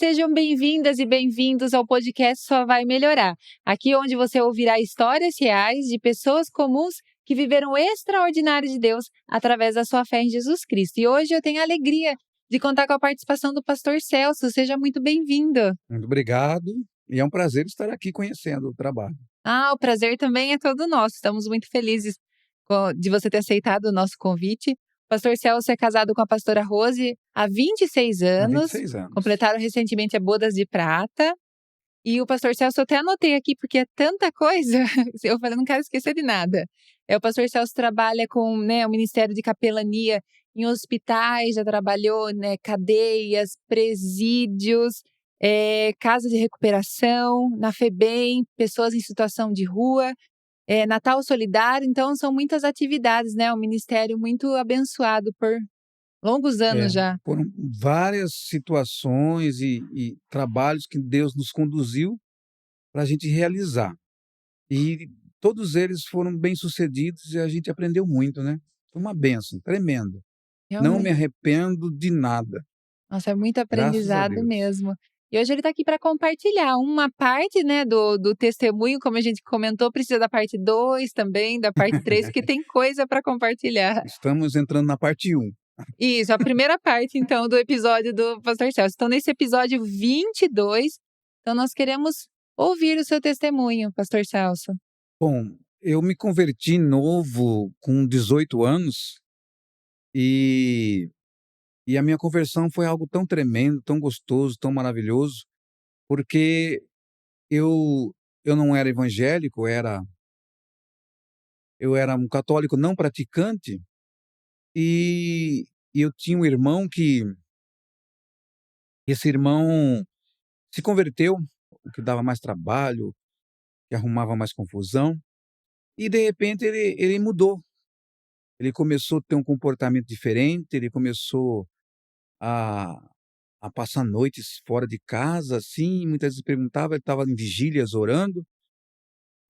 sejam bem-vindas e bem-vindos ao podcast Só Vai Melhorar. Aqui onde você ouvirá histórias reais de pessoas comuns que viveram o extraordinário de Deus através da sua fé em Jesus Cristo. E hoje eu tenho a alegria de contar com a participação do pastor Celso. Seja muito bem-vindo. Muito obrigado, e é um prazer estar aqui conhecendo o trabalho. O prazer também é todo nosso. Estamos muito felizes de você ter aceitado o nosso convite. O pastor Celso é casado com a pastora Rose há 26 Há anos. 26 anos. Completaram recentemente a bodas de prata. E o pastor Celso, eu até anotei aqui, porque é tanta coisa. Eu falei, não quero esquecer de nada. O pastor Celso trabalha com o Ministério de Capelania em hospitais, já trabalhou, cadeias, presídios, casa de recuperação, na FEBEM, pessoas em situação de rua, Natal Solidário. Então, são muitas atividades, um ministério muito abençoado por longos anos já. Foram várias situações e trabalhos que Deus nos conduziu para a gente realizar. E todos eles foram bem-sucedidos e a gente aprendeu muito, né? Foi uma bênção tremenda. Não me Realmente. arrependo de nada. Nossa, é muito Graças a aprendizado Deus. mesmo. E hoje ele está aqui para compartilhar uma parte, do testemunho, como a gente comentou, precisa da parte 2 também, da parte 3, porque tem coisa para compartilhar. Estamos entrando na parte 1. Isso, a primeira parte, então, do episódio do pastor Celso. Então, nesse episódio 22, então nós queremos ouvir o seu testemunho, pastor Celso. Bom, eu me converti novo com 18 anos e a minha conversão foi algo tão tremendo, tão gostoso, tão maravilhoso, porque eu eu não era evangélico, eu era um católico não praticante, e eu tinha um irmão que esse irmão se converteu, o que dava mais trabalho, que arrumava mais confusão, e de repente ele mudou. Ele começou a ter um comportamento diferente, ele começou a passar noites fora de casa, assim, muitas vezes perguntava, ele estava em vigílias orando,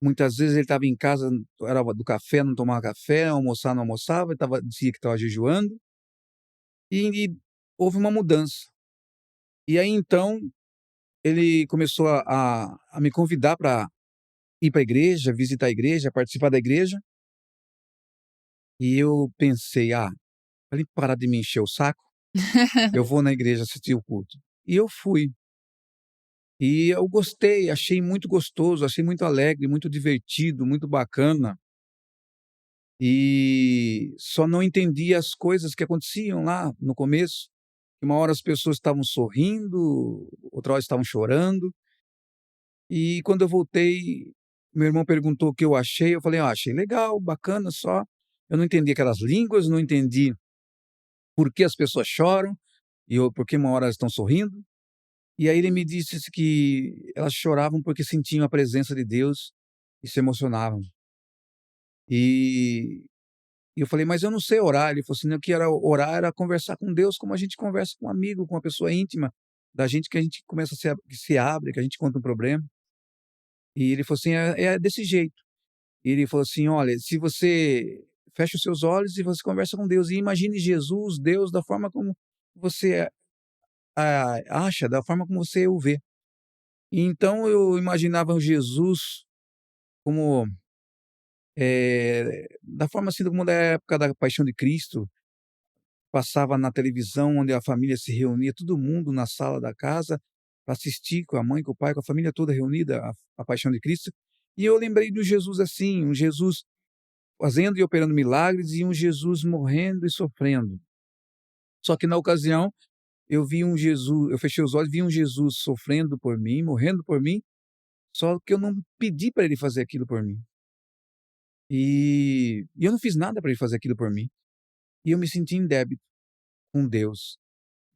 muitas vezes ele estava em casa, era do café, não tomava café, almoçar, não almoçava, dizia que estava jejuando, e houve uma mudança. E aí então, ele começou a me convidar para ir para a igreja, visitar a igreja, participar da igreja, e eu pensei: para ele parar de me encher o saco, eu vou na igreja assistir o culto. E eu fui. E eu gostei, achei muito gostoso, achei muito alegre, muito divertido, muito bacana. E só não entendi as coisas que aconteciam lá no começo. Uma hora as pessoas estavam sorrindo, outra hora estavam chorando. E quando eu voltei, meu irmão perguntou o que eu achei. Eu falei: achei legal, bacana, só eu não entendi aquelas línguas, não entendi por que as pessoas choram por que uma hora elas estão sorrindo. E aí ele me disse que elas choravam porque sentiam a presença de Deus e se emocionavam. E eu falei: "Mas eu não sei orar". Ele falou assim: "Não, que era orar era conversar com Deus como a gente conversa com um amigo, com uma pessoa íntima da gente, que a gente começa a que se abre, que a gente conta um problema". E ele falou assim: "É desse jeito". E ele falou assim: "Olha, se você fecha os seus olhos e você conversa com Deus e imagine Jesus, Deus, da forma como você, acha, da forma como você o vê". E então eu imaginava o Jesus como, da forma assim como da época da Paixão de Cristo, passava na televisão, onde a família se reunia, todo mundo na sala da casa, para assistir com a mãe, com o pai, com a família toda reunida, a Paixão de Cristo. E eu lembrei do Jesus assim, um Jesus fazendo e operando milagres e um Jesus morrendo e sofrendo. Só que na ocasião, eu fechei os olhos, vi um Jesus sofrendo por mim, morrendo por mim, só que eu não pedi para ele fazer aquilo por mim. E eu não fiz nada para ele fazer aquilo por mim. E eu me senti em débito com Deus.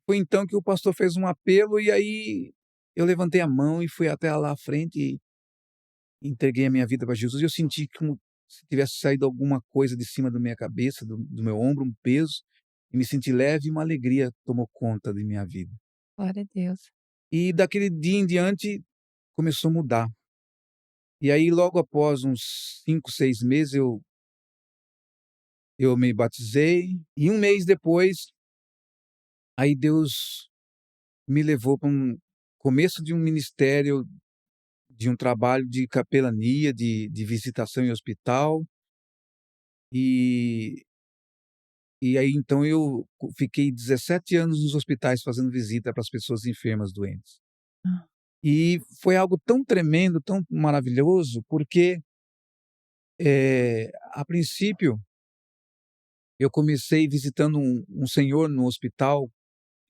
Foi então que o pastor fez um apelo e aí eu levantei a mão e fui até lá à frente e entreguei a minha vida para Jesus. E eu senti como se tivesse saído alguma coisa de cima da minha cabeça, do meu ombro, um peso, e me senti leve e uma alegria tomou conta de minha vida. Glória a Deus. E daquele dia em diante começou a mudar. E aí logo após uns 5, 6 meses eu me batizei e um mês depois, aí Deus me levou para começo de um ministério, de um trabalho de capelania, de visitação em hospital, e aí então eu fiquei 17 anos nos hospitais fazendo visita para as pessoas enfermas, doentes. Ah. E foi algo tão tremendo, tão maravilhoso, porque, a princípio, eu comecei visitando um senhor no hospital,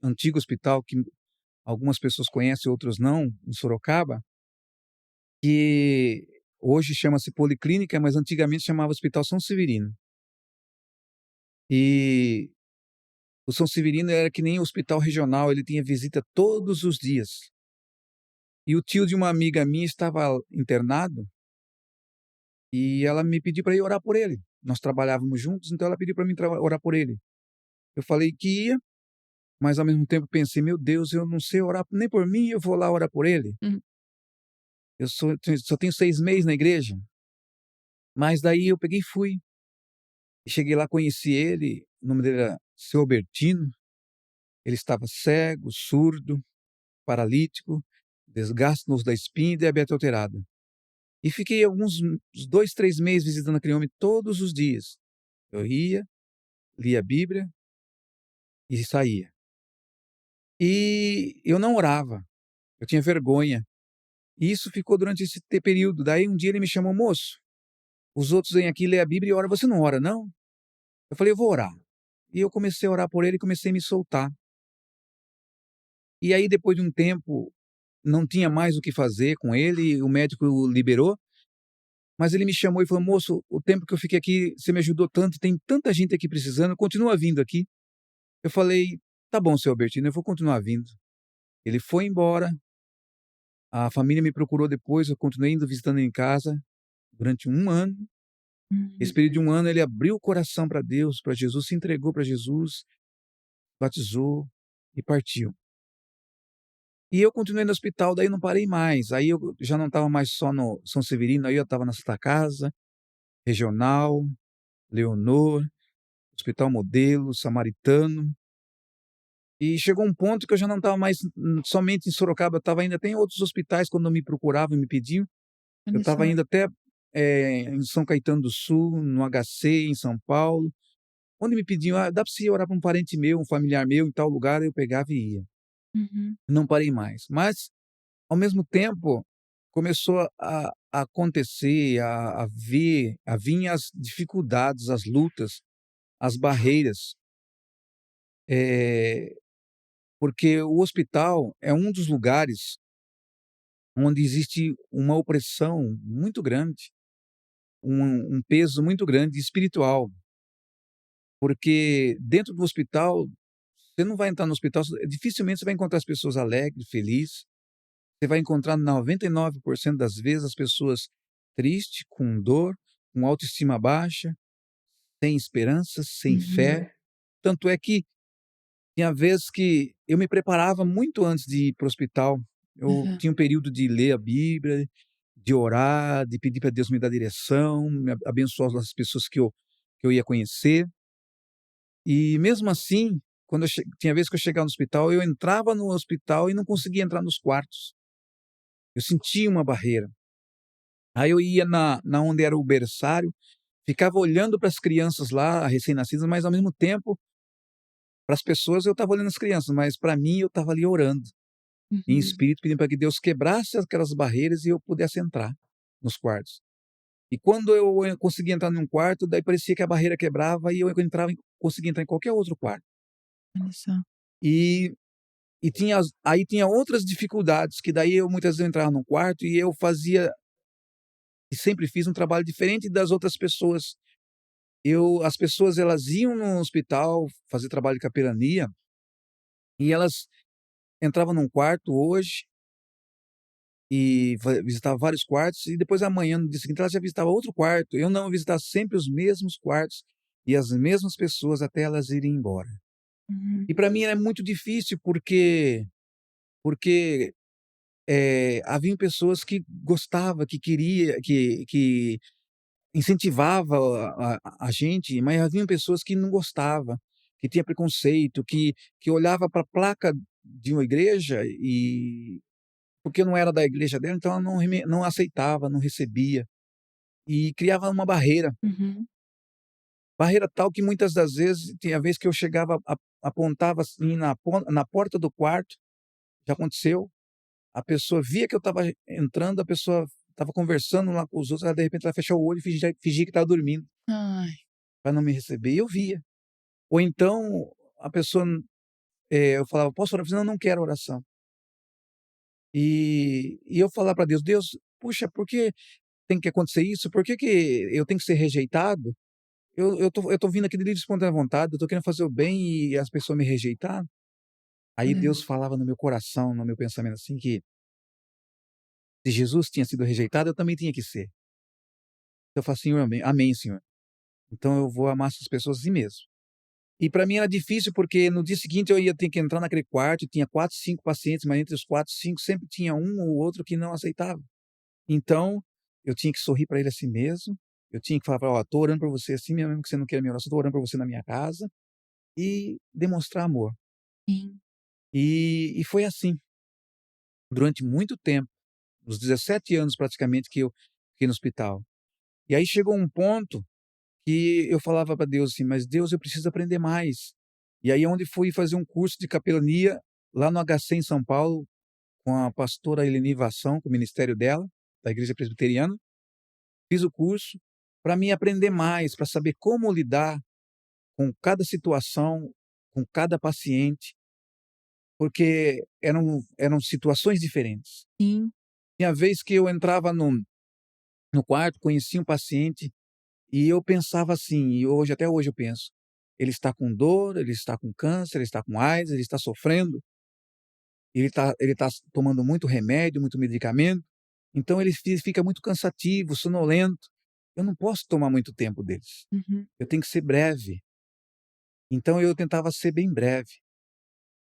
antigo hospital que algumas pessoas conhecem, outros não, em Sorocaba, que hoje chama-se Policlínica, mas antigamente chamava Hospital São Severino. E o São Severino era que nem hospital regional, ele tinha visita todos os dias. E o tio de uma amiga minha estava internado e ela me pediu para ir orar por ele. Nós trabalhávamos juntos, então ela pediu para mim orar por ele. Eu falei que ia, mas ao mesmo tempo pensei: "Meu Deus, eu não sei orar nem por mim, eu vou lá orar por ele? Uhum. Eu só tenho 6 meses na igreja". Mas daí eu peguei e fui. E cheguei lá, conheci ele, o nome dele era Seu Albertino, ele estava cego, surdo, paralítico, desgaste no osso da espinha e diabetes alterada. E fiquei uns 2, 3 meses visitando aquele homem todos os dias. Eu ia, lia a Bíblia e saía. E eu não orava, eu tinha vergonha. E isso ficou durante esse período. Daí um dia ele me chamou: "Moço, os outros vêm aqui ler a Bíblia e oram, você não ora não?" Eu falei: "Eu vou orar". E eu comecei a orar por ele e comecei a me soltar. E aí depois de um tempo, não tinha mais o que fazer com ele, o médico o liberou, mas ele me chamou e falou: "Moço, o tempo que eu fiquei aqui, você me ajudou tanto, tem tanta gente aqui precisando, continua vindo aqui". Eu falei: "Tá bom, seu Albertino, eu vou continuar vindo". Ele foi embora, a família me procurou depois, eu continuei indo visitando em casa durante 1 ano. Esse Uhum. período de 1 ano ele abriu o coração para Deus, para Jesus, se entregou para Jesus, batizou e partiu. E eu continuei no hospital, daí não parei mais, aí eu já não estava mais só no São Severino, aí eu estava na Santa Casa, Regional, Leonor, Hospital Modelo, Samaritano, e chegou um ponto que eu já não estava mais somente em Sorocaba, eu estava indo até em outros hospitais quando me procuravam e me pediam, eu Olha estava só. indo até, em São Caetano do Sul, no HC, em São Paulo, onde me pediam: "Ah, dá para você orar para um parente meu, um familiar meu em tal lugar", eu pegava e ia. Uhum. Não parei mais, mas ao mesmo tempo, começou a acontecer, a vir as dificuldades, as lutas, as barreiras, eh, porque o hospital é um dos lugares onde existe uma opressão muito grande, um peso muito grande espiritual, porque dentro do hospital, você não vai entrar no hospital, dificilmente você vai encontrar as pessoas alegres, felizes. Você vai encontrar 99% das vezes as pessoas tristes, com dor, com autoestima baixa, sem esperança, sem Uhum. fé. Tanto é que tinha vezes que eu me preparava muito antes de ir para o hospital. Eu Aham. tinha um período de ler a Bíblia, de orar, de pedir para Deus me dar direção, me abençoar as pessoas que eu ia conhecer. E mesmo assim, quando tinha vezes que eu chegava no hospital, eu entrava no hospital e não conseguia entrar nos quartos. Eu sentia uma barreira. Aí eu ia na onde era o berçário, ficava olhando para as crianças lá, recém-nascidas, mas ao mesmo tempo, para as pessoas eu estava olhando as crianças, mas para mim eu estava ali orando, em Uhum. espírito, pedindo para que Deus quebrasse aquelas barreiras e eu pudesse entrar nos quartos. E quando eu conseguia entrar num quarto, daí parecia que a barreira quebrava e eu entrava conseguia entrar em qualquer outro quarto. Olha só. E aí tinha outras dificuldades, que daí eu muitas vezes eu entrava num quarto e eu fazia e sempre fiz um trabalho diferente das outras pessoas. As pessoas elas iam no hospital fazer trabalho de capelania, e elas entravam num quarto hoje, e visitava vários quartos, e depois amanhã, no dia seguinte, elas já visitava outro quarto. Eu não, eu visitava sempre os mesmos quartos e as mesmas pessoas até elas irem embora. Uhum. E para mim era muito difícil, porque, haviam pessoas que gostava, que queria, que incentivava a gente, mas haviam pessoas que não gostava, que tinha preconceito, que olhava para a placa de uma igreja porque eu não era da igreja dela, então ela não aceitava, não recebia, e criava uma barreira. Uhum. Barreira tal que muitas das vezes, tinha vez que eu chegava, apontava assim na porta do quarto, já aconteceu, a pessoa via que eu estava entrando, a pessoa estava conversando lá com os outros, ela de repente ela fechou o olho e fingia que estava dormindo, Ai. para não me receber, e eu via. Ou então a pessoa, eu falava: "Posso orar?" Ela falou: "Não, não quero oração". E eu falar para Deus: "Deus, puxa, por que tem que acontecer isso? Por que que eu tenho que ser rejeitado? Eu tô vindo aqui de livre e espontânea vontade, eu tô querendo fazer o bem e as pessoas me rejeitaram". Aí Hum. Deus falava no meu coração, no meu pensamento assim, que se Jesus tinha sido rejeitado, eu também tinha que ser. Eu falo: "Senhor, amém, amém, Senhor. Então eu vou amar essas pessoas assim mesmo". E para mim era difícil, porque no dia seguinte eu ia ter que entrar naquele quarto e tinha 4, 5 pacientes, mas entre os 4, 5 sempre tinha um ou outro que não aceitava. Então, eu tinha que sorrir para ele assim mesmo, eu tinha que falar pra: "Ó, tô orando por você assim mesmo que você não queira minha oração, tô orando por você na minha casa", e demonstrar amor. Sim. E foi assim, durante muito tempo, uns 17 anos praticamente que eu fiquei no hospital. E aí chegou um ponto que eu falava para Deus assim: "Mas Deus, eu preciso aprender mais". E aí onde fui fazer um curso de capelania, lá no HC em São Paulo, com a pastora Eleni Vassão, com o ministério dela, da igreja presbiteriana. Fiz o curso para mim aprender mais, para saber como lidar com cada situação, com cada paciente, porque eram situações diferentes. Sim. Tinha vez que eu entrava no quarto, conhecia um paciente e eu pensava assim, e hoje até hoje eu penso: "Ele está com dor, ele está com câncer, ele está com AIDS, ele está sofrendo, ele está tomando muito remédio, muito medicamento, então ele fica muito cansativo, sonolento. Eu não posso tomar muito tempo deles, Uhum. eu tenho que ser breve". Então eu tentava ser bem breve.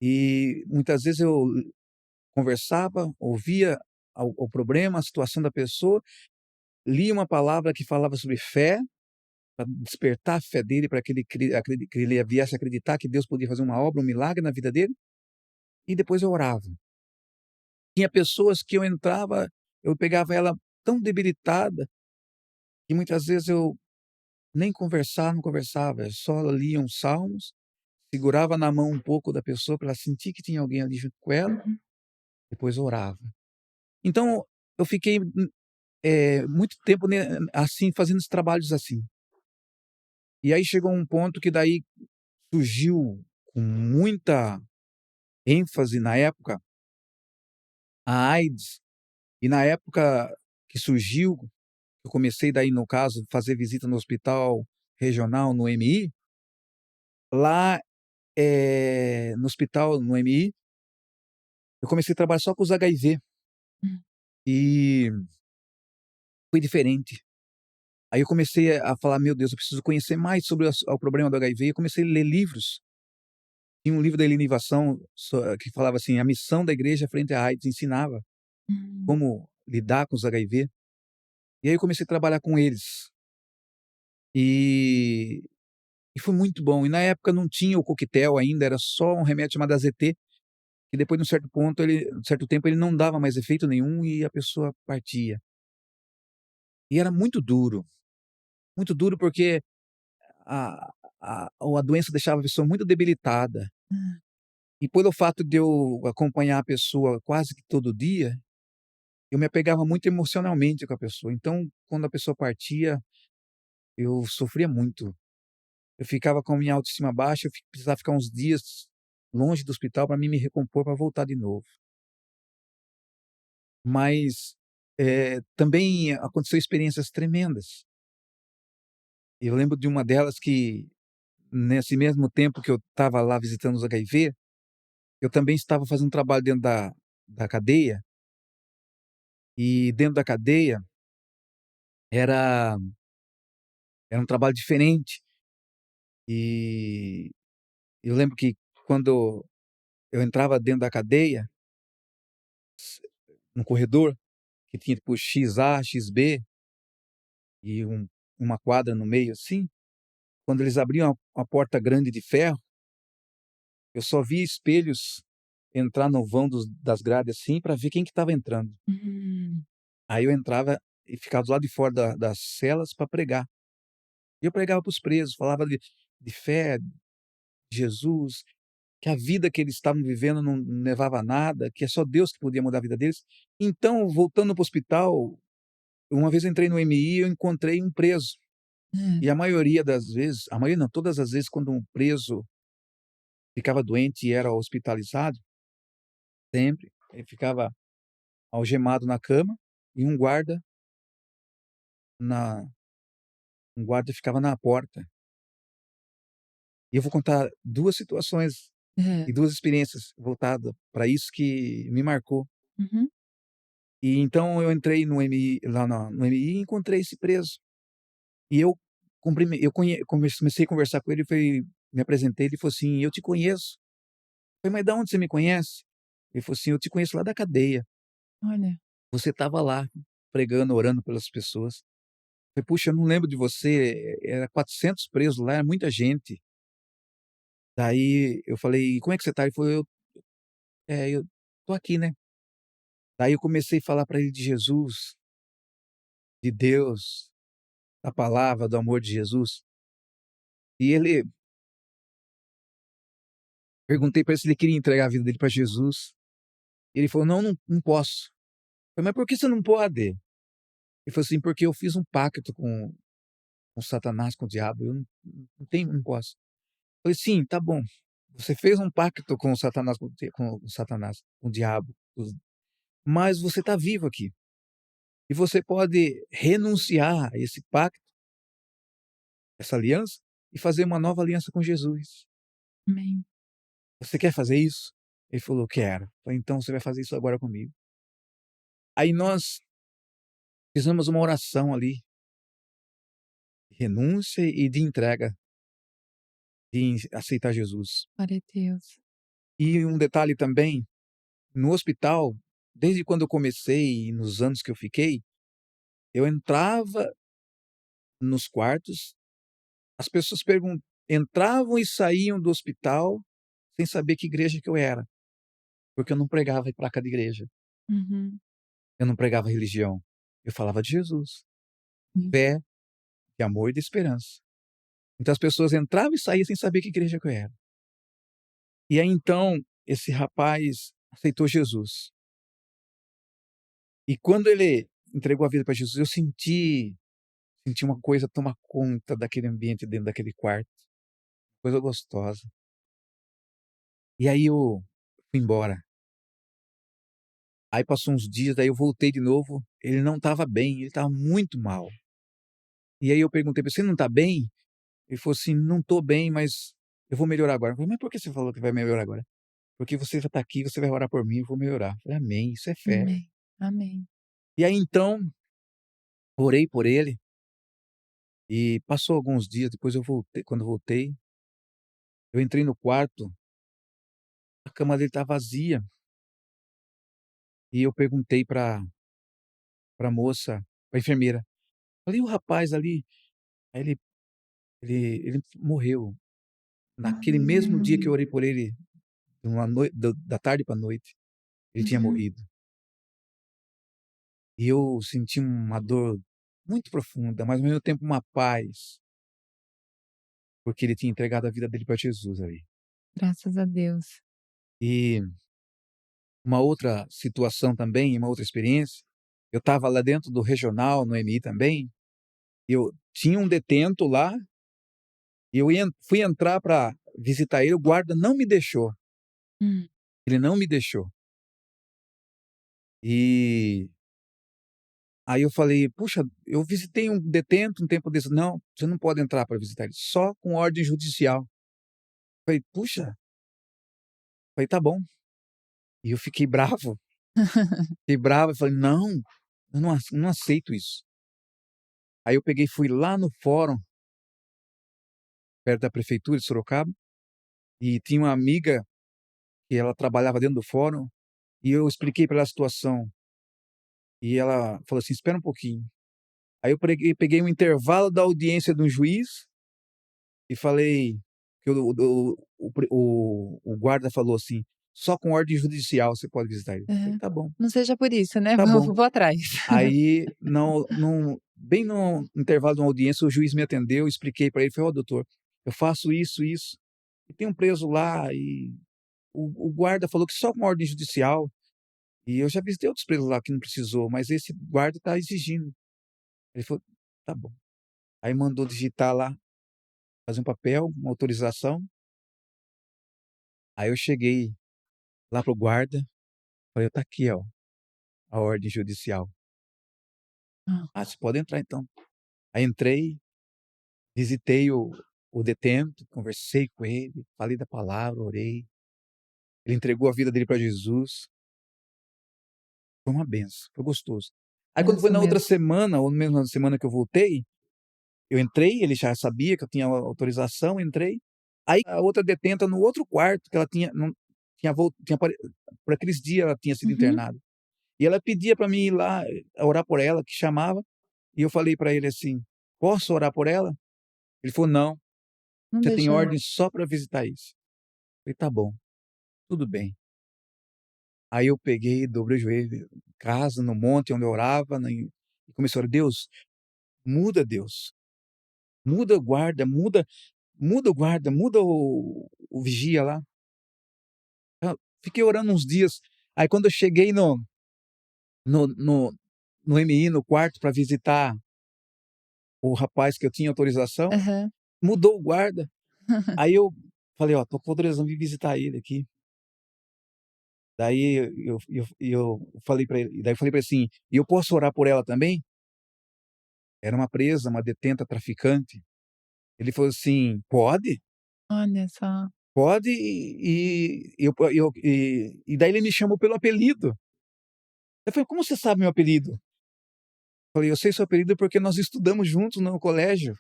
E muitas vezes eu conversava, ouvia o problema, a situação da pessoa, lia uma palavra que falava sobre fé, para despertar a fé dele, para que ele viesse a acreditar que Deus podia fazer uma obra, um milagre na vida dele, e depois eu orava. Tinha pessoas que eu entrava, eu pegava ela tão debilitada, que muitas vezes eu nem conversar, não conversava, eu só lia uns salmos, segurava na mão um pouco da pessoa para ela sentir que tinha alguém ali junto com ela, Uhum. depois orava. Então, eu fiquei, muito tempo, né, assim, fazendo os trabalhos assim. E aí chegou um ponto que daí surgiu com muita ênfase na época a AIDS, e na época que surgiu, eu comecei daí no caso fazer visita no hospital regional, no MI, lá, no hospital, no MI, eu comecei a trabalhar só com os HIV, Hum. e foi diferente. Aí eu comecei a falar: "Meu Deus, eu preciso conhecer mais sobre o problema do HIV", eu comecei a ler livros. Tinha um livro da Eleni Vassão que falava assim: "A missão da igreja frente à AIDS", ensinava Hum. como lidar com os HIV. E aí eu comecei a trabalhar com eles. E foi muito bom. E na época não tinha o coquetel ainda, era só um remédio chamado AZT, que depois de um certo ponto um certo tempo ele não dava mais efeito nenhum e a pessoa partia. E era muito duro porque a a doença deixava a pessoa muito debilitada. Hã. E pelo fato de eu acompanhar a pessoa quase que todo dia, eu me apegava muito emocionalmente com a pessoa. Então, quando a pessoa partia, eu sofria muito. Eu ficava com a minha autoestima baixa, precisava ficar uns dias longe do hospital para mim me recompor para voltar de novo. Mas, também aconteceu experiências tremendas. Eu lembro de uma delas que, nesse mesmo tempo que eu estava lá visitando os HIV, eu também estava fazendo um trabalho dentro da cadeia, e dentro da cadeia era era um trabalho diferente. E eu lembro que quando eu entrava dentro da cadeia, no corredor, que tinha tipo XA, XB e uma quadra no meio assim, quando eles abriam a porta grande de ferro, eu só via espelhos entrar no vão das grades, assim, para ver quem que estava entrando. Hum. Aí eu entrava e ficava do lado de fora das celas para pregar. E eu pregava para os presos, falava de fé, de Jesus, que a vida que eles estavam vivendo não levava a nada, que é só Deus que podia mudar a vida deles. Então, voltando para o hospital, uma vez eu entrei no MI e eu encontrei um preso. Hã. E a maioria das vezes, a maioria não, todas as vezes quando um preso ficava doente e era hospitalizado, sempre, ele ficava algemado na cama e na um guarda ficava na porta. E eu vou contar 2 situações Hã. e 2 experiências voltada para isso que me marcou. Uhum. E então eu entrei no MI lá no MI e encontrei esse preso. E eu eu comecei a conversar com ele, me apresentei, ele falou assim: "Eu te conheço". Eu falei: "Mas da onde você me conhece?". Ele falou assim: "Eu te conheço lá da cadeia. Olha. Você estava lá pregando, orando pelas pessoas". Eu falei: "Puxa, eu não lembro de você, era 400 presos lá, era muita gente". Daí eu falei: "Como é que você tá?". Ele falou: eu tô aqui, né". Daí eu comecei a falar para ele de Jesus, de Deus, da palavra, do amor de Jesus. E ele perguntei para ele se ele queria entregar a vida dele para Jesus. E ele falou: "Não posso". Eu falei: "Mas por que você não pode?". Ele falou assim: "Porque eu fiz um pacto com Satanás, com o diabo, eu não posso". Eu falei: "Sim, tá bom. Você fez um pacto com o Satanás, com o Satanás, com o diabo, mas você está vivo aqui. E você pode renunciar a esse pacto, essa aliança, e fazer uma nova aliança com Jesus. Amém. Você quer fazer isso?". Ele falou: "Quero". Eu falei: "Então você vai fazer isso agora comigo". Aí nós fizemos uma oração ali, de renúncia e de entrega, de aceitar Jesus. Glória a Deus. E um detalhe também, no hospital, desde quando eu comecei e nos anos que eu fiquei, eu entrava nos quartos, as pessoas entravam e saíam do hospital sem saber que igreja que eu era, porque eu não pregava placa de igreja, Uhum. eu não pregava religião, eu falava de Jesus, Hum. fé, de amor e de esperança. Então as pessoas entravam e saíam sem saber que igreja que eu era. E aí então, esse rapaz aceitou Jesus. E quando ele entregou a vida para Jesus, eu senti uma coisa tomar conta daquele ambiente dentro daquele quarto, coisa gostosa. E aí eu fui embora. Aí passou uns dias, daí eu voltei de novo, ele não estava bem, ele estava muito mal. E aí eu perguntei para ele: "Você não está bem?". Ele falou assim: "Não estou bem, mas eu vou melhorar agora". Eu falei: "Mas por que você falou que vai melhorar agora?". "Porque você já está aqui, você vai orar por mim, eu vou melhorar". Eu falei: "Amém, isso é fé". Amém. Amém. E aí então, orei por ele, e passou alguns dias, depois eu voltei quando eu voltei, eu entrei no quarto, a cama dele estava vazia, e eu perguntei pra moça, pra enfermeira, falei: "E o rapaz ali?". Aí ele morreu. Naquele mesmo dia que eu orei por ele, uma da tarde para noite, ele tinha Uhum. morrido. E eu senti uma dor muito profunda, mas ao mesmo tempo uma paz, porque ele tinha entregado a vida dele para Jesus ali. Graças a Deus. E uma outra situação também, uma outra experiência, eu estava lá dentro do regional, no MI também, eu tinha um detento lá, e eu fui entrar para visitar ele, o guarda não me deixou, Hum. ele não me deixou. E aí eu falei: "Puxa, eu visitei um detento um tempo desse". "Não, você não pode entrar para visitar ele, só com ordem judicial". Falei: "Puxa", falei: "Tá bom". E eu fiquei bravo e falei: "Não, eu não aceito isso". Aí eu peguei e fui lá no fórum, perto da prefeitura de Sorocaba, e tinha uma amiga que ela trabalhava dentro do fórum, e eu expliquei para ela a situação, e ela falou assim: "Espera um pouquinho". Aí eu peguei um intervalo da audiência de um juiz e falei que o guarda falou assim: só com ordem judicial você pode visitar ele. Eu falei: Aham. "Tá bom, Não seja por isso, né, tá bom". vou atrás. Aí, bem no intervalo de uma audiência, o juiz me atendeu, expliquei para ele, falei: "Ó doutor, eu faço isso, isso, e tem um preso lá e o guarda falou que só com ordem judicial, e eu já visitei outros presos lá que não precisou, mas esse guarda está exigindo". Ele falou: "Tá bom". Aí mandou digitar lá, fazer um papel, uma autorização. Aí eu cheguei lá pro guarda, falei: "Tá aqui, ó, a ordem judicial". Hã. "Ah, você pode entrar então". Aí entrei, visitei o detento, conversei com ele, falei da palavra, orei. Ele entregou a vida dele para Jesus. Foi uma benção, foi gostoso. Aí quando foi Benção na outra mesmo. semana, ou mesmo na semana que eu voltei, eu entrei, ele já sabia que eu tinha autorização, entrei. Aí a outra detenta no outro quarto que ela tinha não tinha vol tinha apare por aqueles dias ela tinha sido Uhum. internada. E ela pedia para mim ir lá, orar por ela, que chamava, e eu falei para ele assim: "Posso orar por ela?" Ele falou: "Não, Não você tem deixa. ordem só para visitar isso". Eu falei: "Tá bom, tudo bem". Aí eu peguei, dobrei o joelho em casa, no monte onde eu orava, e comecei a orar: Deus, muda o guarda, muda o guarda, muda o vigia lá". Fiquei orando uns dias, aí quando eu cheguei no no no MI, no quarto para visitar o rapaz que eu tinha autorização, Aham. mudou o guarda. Aí eu falei: "Ó, tô com autorização, vim visitar ele aqui". Daí eu falei para ele, daí eu falei para ele assim: "E eu posso orar por ela também?" Era uma presa, uma detenta traficante. Ele falou assim: "Pode, Olha só. pode", e daí ele me chamou pelo apelido. Eu falei: "Como você sabe meu apelido?" Falei: "Eu sei seu apelido porque nós estudamos juntos no colégio.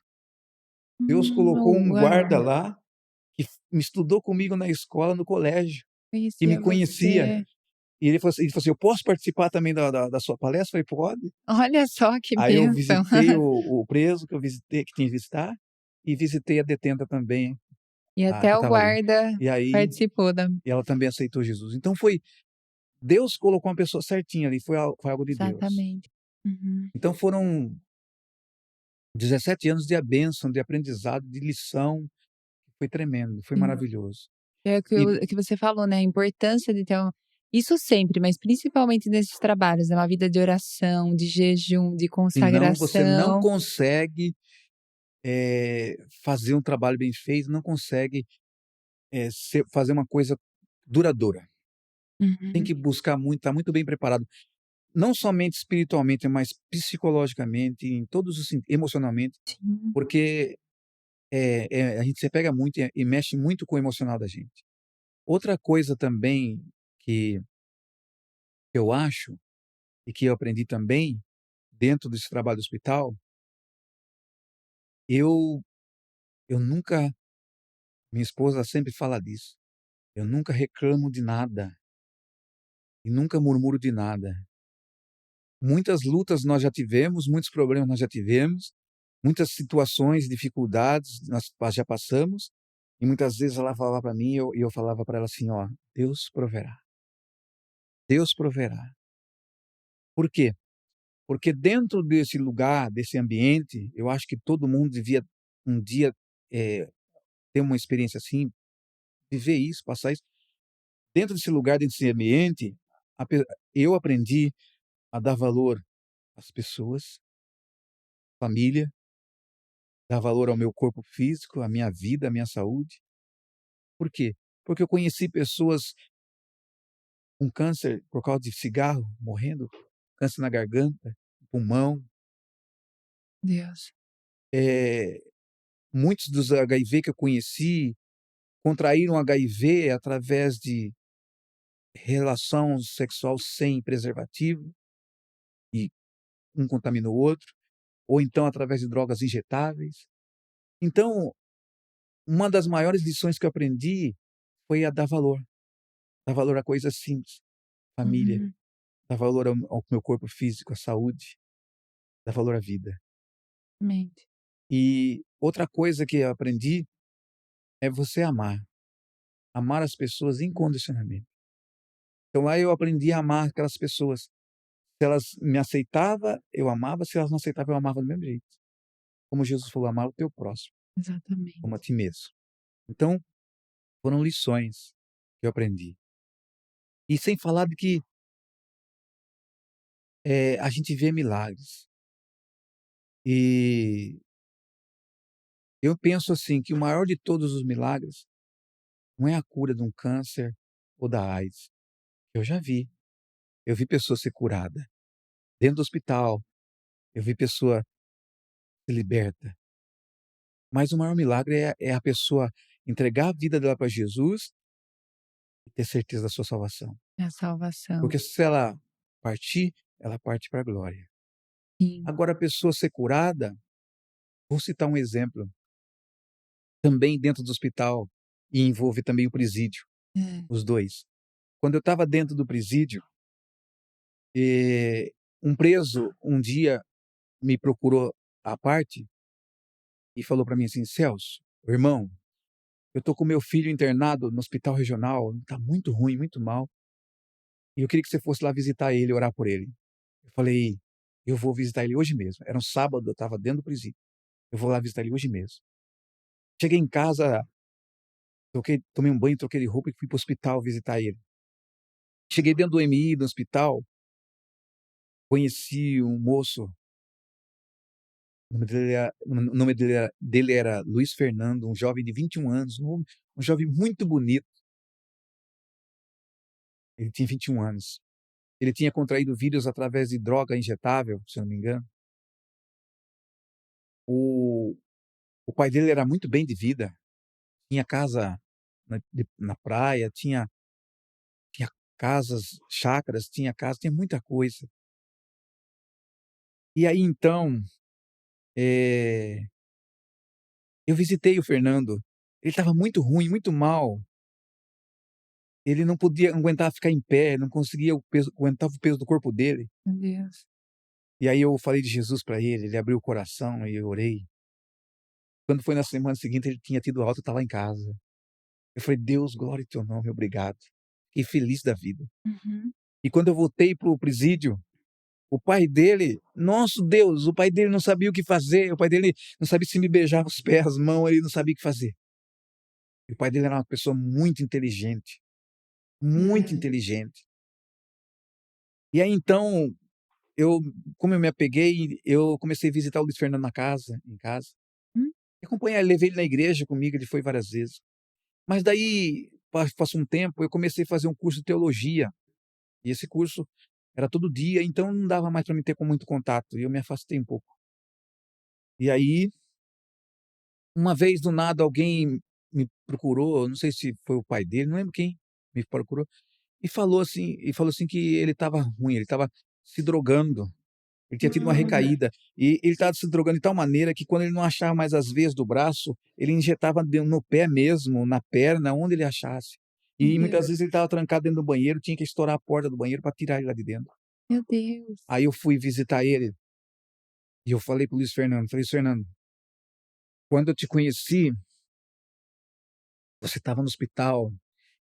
Deus colocou O um guarda guarda lá que me estudou comigo na escola, no colégio, que me conhecia conhecia". você. E ele falou assim: "Eu posso participar também da sua palestra?" Eu falei: "Pode". Olha só que Aí eu bênção. visitei o preso que tinha que visitar, e visitei a detenta também, E que até o estava ali. guarda E aí participou da e ela também aceitou Jesus. Então Deus colocou uma pessoa certinha ali, foi algo de Deus. exatamente. Uhum. Então foram 17 anos de bênção, de aprendizado, de lição, foi tremendo, foi Sim. maravilhoso. É o que E o que você falou, né, a importância de ter isso sempre, mas principalmente nesses trabalhos, é uma vida de oração, de jejum, de senão você não consagração. consegue, fazer um trabalho bem feito, não consegue, fazer uma coisa duradoura. Tem Uhum. que buscar muito, estar muito bem preparado, não somente espiritualmente, mas psicologicamente, em todos os emocionalmente, Sim. porque, a gente se apega muito e mexe muito com o emocional da gente. Outra coisa também que eu acho, e que eu aprendi também, dentro desse trabalho do hospital, eu eu nunca minha esposa sempre fala disso, eu nunca reclamo de nada, e nunca murmuro de nada. Muitas lutas nós já tivemos, muitos problemas nós já tivemos, muitas situações, dificuldades nós já passamos, e muitas vezes ela falava para mim, e eu falava para ela assim: "Ó, Deus proverá, Deus proverá". Por quê? Porque dentro desse lugar, desse ambiente, eu acho que todo mundo devia um dia, eh, ter uma experiência assim, viver isso, passar isso. Dentro desse lugar, dentro desse ambiente, ape eu aprendi a dar valor às pessoas, família, dar valor ao meu corpo físico, à minha vida, à minha saúde. Por quê? Porque eu conheci pessoas com câncer por causa de cigarro, morrendo, câncer na garganta, pulmão, Deus. eh, muitos dos HIV que eu conheci contraíram HIV através de relação sexual sem preservativo, e um contaminou o outro, ou então através de drogas injetáveis. Então, uma das maiores lições que eu aprendi foi a dar valor a coisas simples, família, Uhum. dar valor ao meu corpo físico, à saúde, dar valor à vida. Mente. E outra coisa que eu aprendi é você amar as pessoas incondicionalmente. Então lá eu aprendi a amar aquelas pessoas. Se elas me aceitavam, eu amava, se elas não aceitavam, eu amava do mesmo jeito. Como Jesus falou: "Amar o teu próximo, como a Exatamente. ti mesmo". Então, foram lições que eu aprendi. E sem falar de que, a gente vê milagres. E eu penso assim, que o maior de todos os milagres não é a cura de um câncer ou da AIDS. Eu já vi. Eu vi pessoa ser curada dentro do hospital, eu vi pessoa se liberta. Mas o maior milagre é a pessoa entregar a vida dela para Jesus e ter certeza da sua salvação. É a salvação. Porque se ela partir, ela parte para a glória. Sim. Agora a pessoa ser curada, vou citar um exemplo, também dentro do hospital, e envolve também o presídio, É. os 2. Quando eu estava dentro do presídio, um preso um dia me procurou à parte e falou para mim assim: "Celso, irmão, eu tô com meu filho internado no hospital regional, tá muito ruim, muito mal, e eu queria que você fosse lá visitar ele e orar por ele". Eu falei: "Eu vou visitar ele hoje mesmo". Era um sábado, eu estava dentro do presídio. "Eu vou lá visitar ele hoje mesmo". Cheguei em casa, tomei um banho, troquei de roupa e fui para o hospital visitar ele. Cheguei dentro do MI do hospital, conheci um moço, o nome dele era Luiz Fernando, um jovem de 21 anos, um jovem muito bonito. Ele tinha 21 anos. Ele tinha contraído vírus através de droga injetável, se eu não me engano. O o pai dele era muito bem de vida, tinha casa na praia, tinha casas, chácaras, tinha casa, tinha muita coisa. E aí então, eh, eu visitei o Fernando, ele estava muito ruim, muito mal, ele não aguentava ficar em pé, não conseguia aguentava o peso do corpo dele. Meu Deus. E aí eu falei de Jesus para ele, ele abriu o coração e eu orei. Quando foi na semana seguinte ele tinha tido alta, estava em casa. Eu falei: "Deus, glória ao teu nome, obrigado". Fiquei feliz da vida. Uhum. E quando eu voltei para o presídio, o pai dele, nosso Deus, o pai dele não sabia o que fazer, o pai dele não sabia se me beijava os pés, as mãos, ele não sabia o que fazer. E o pai dele era uma pessoa muito inteligente, muito É. inteligente. E aí então, eu como eu me apeguei, eu comecei a visitar o Luiz Fernando em casa, Hum. e acompanhar, levei ele na igreja comigo, ele foi várias vezes. Mas daí, passou um tempo, eu comecei a fazer um curso de teologia, e esse curso era todo dia, então não dava mais para mim ter com muito contato, e eu me afastei um pouco. E aí, uma vez do nada alguém me procurou, não sei se foi o pai dele, não lembro quem me procurou, e falou assim que ele estava ruim, ele estava se drogando, ele tinha tido uma Olha. recaída, e ele estava se drogando de tal maneira que quando ele não achava mais as veias do braço, ele injetava no pé mesmo, na perna, onde ele achasse. Meu E muitas Deus. vezes ele estava trancado dentro do banheiro, tinha que estourar a porta do banheiro para tirar ele lá de dentro. Meu Deus. Aí eu fui visitar ele, e eu falei para o Luiz Fernando, falei: "Fernando, quando eu te conheci, você estava no hospital,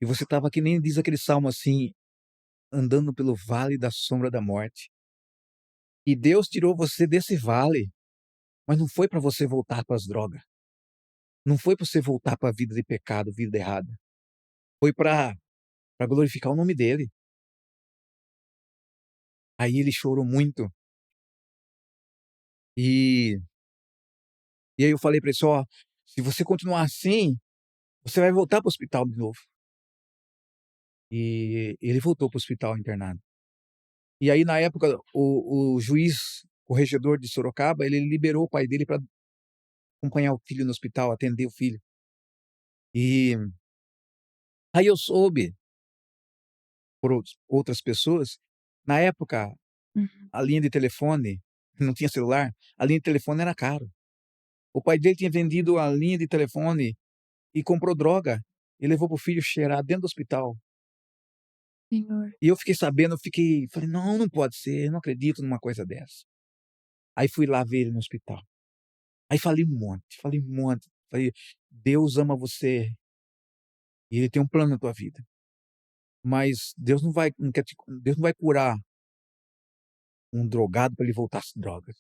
e você estava que nem diz aquele salmo assim, andando pelo vale da sombra da morte. E Deus tirou você desse vale, mas não foi para você voltar para as drogas, não foi para você voltar para a vida de pecado, vida errada. Foi para glorificar o nome dele". Aí ele chorou muito, e e aí eu falei para ele assim: "Ó, se você continuar assim, você vai voltar para o hospital de novo". E ele voltou para o hospital internado. E aí na época o juiz corregedor de Sorocaba, ele liberou o pai dele para acompanhar o filho no hospital, atender o filho. E aí eu soube por outras pessoas, na época Uhum. a linha de telefone, não tinha celular, a linha de telefone era caro. O pai dele tinha vendido a linha de telefone e comprou droga, e levou para o filho cheirar dentro do hospital. Senhor. E eu fiquei sabendo, falei: "Não, não pode ser, eu não acredito numa coisa dessa". Aí fui lá ver ele no hospital. Aí falei um monte, falei: "Deus ama você, e ele tem um plano na tua vida". Mas Deus não vai, não quer Deus não vai curar um drogado para ele voltar às drogas.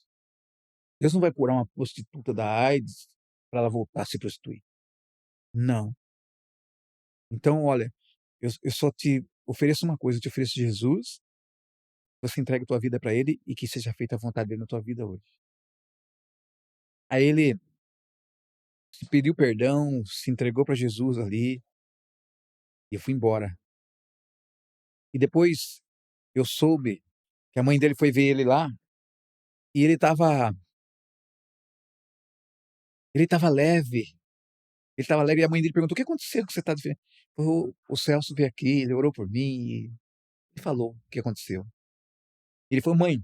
Deus não vai curar uma prostituta da AIDS para ela voltar a se prostituir. Não. Então, olha, eu só te ofereço uma coisa, eu te ofereço Jesus, você entrega a tua vida para ele e que seja feita a vontade dele na tua vida hoje. Aí ele se pediu perdão, se entregou para Jesus ali e eu fui embora. E depois eu soube que a mãe dele foi ver ele lá e ele estava leve. Ele estava leve e a mãe dele perguntou: "O que aconteceu que você está diferente?" O Celso veio aqui, ele orou por mim e falou o que aconteceu. Ele falou: "Mãe,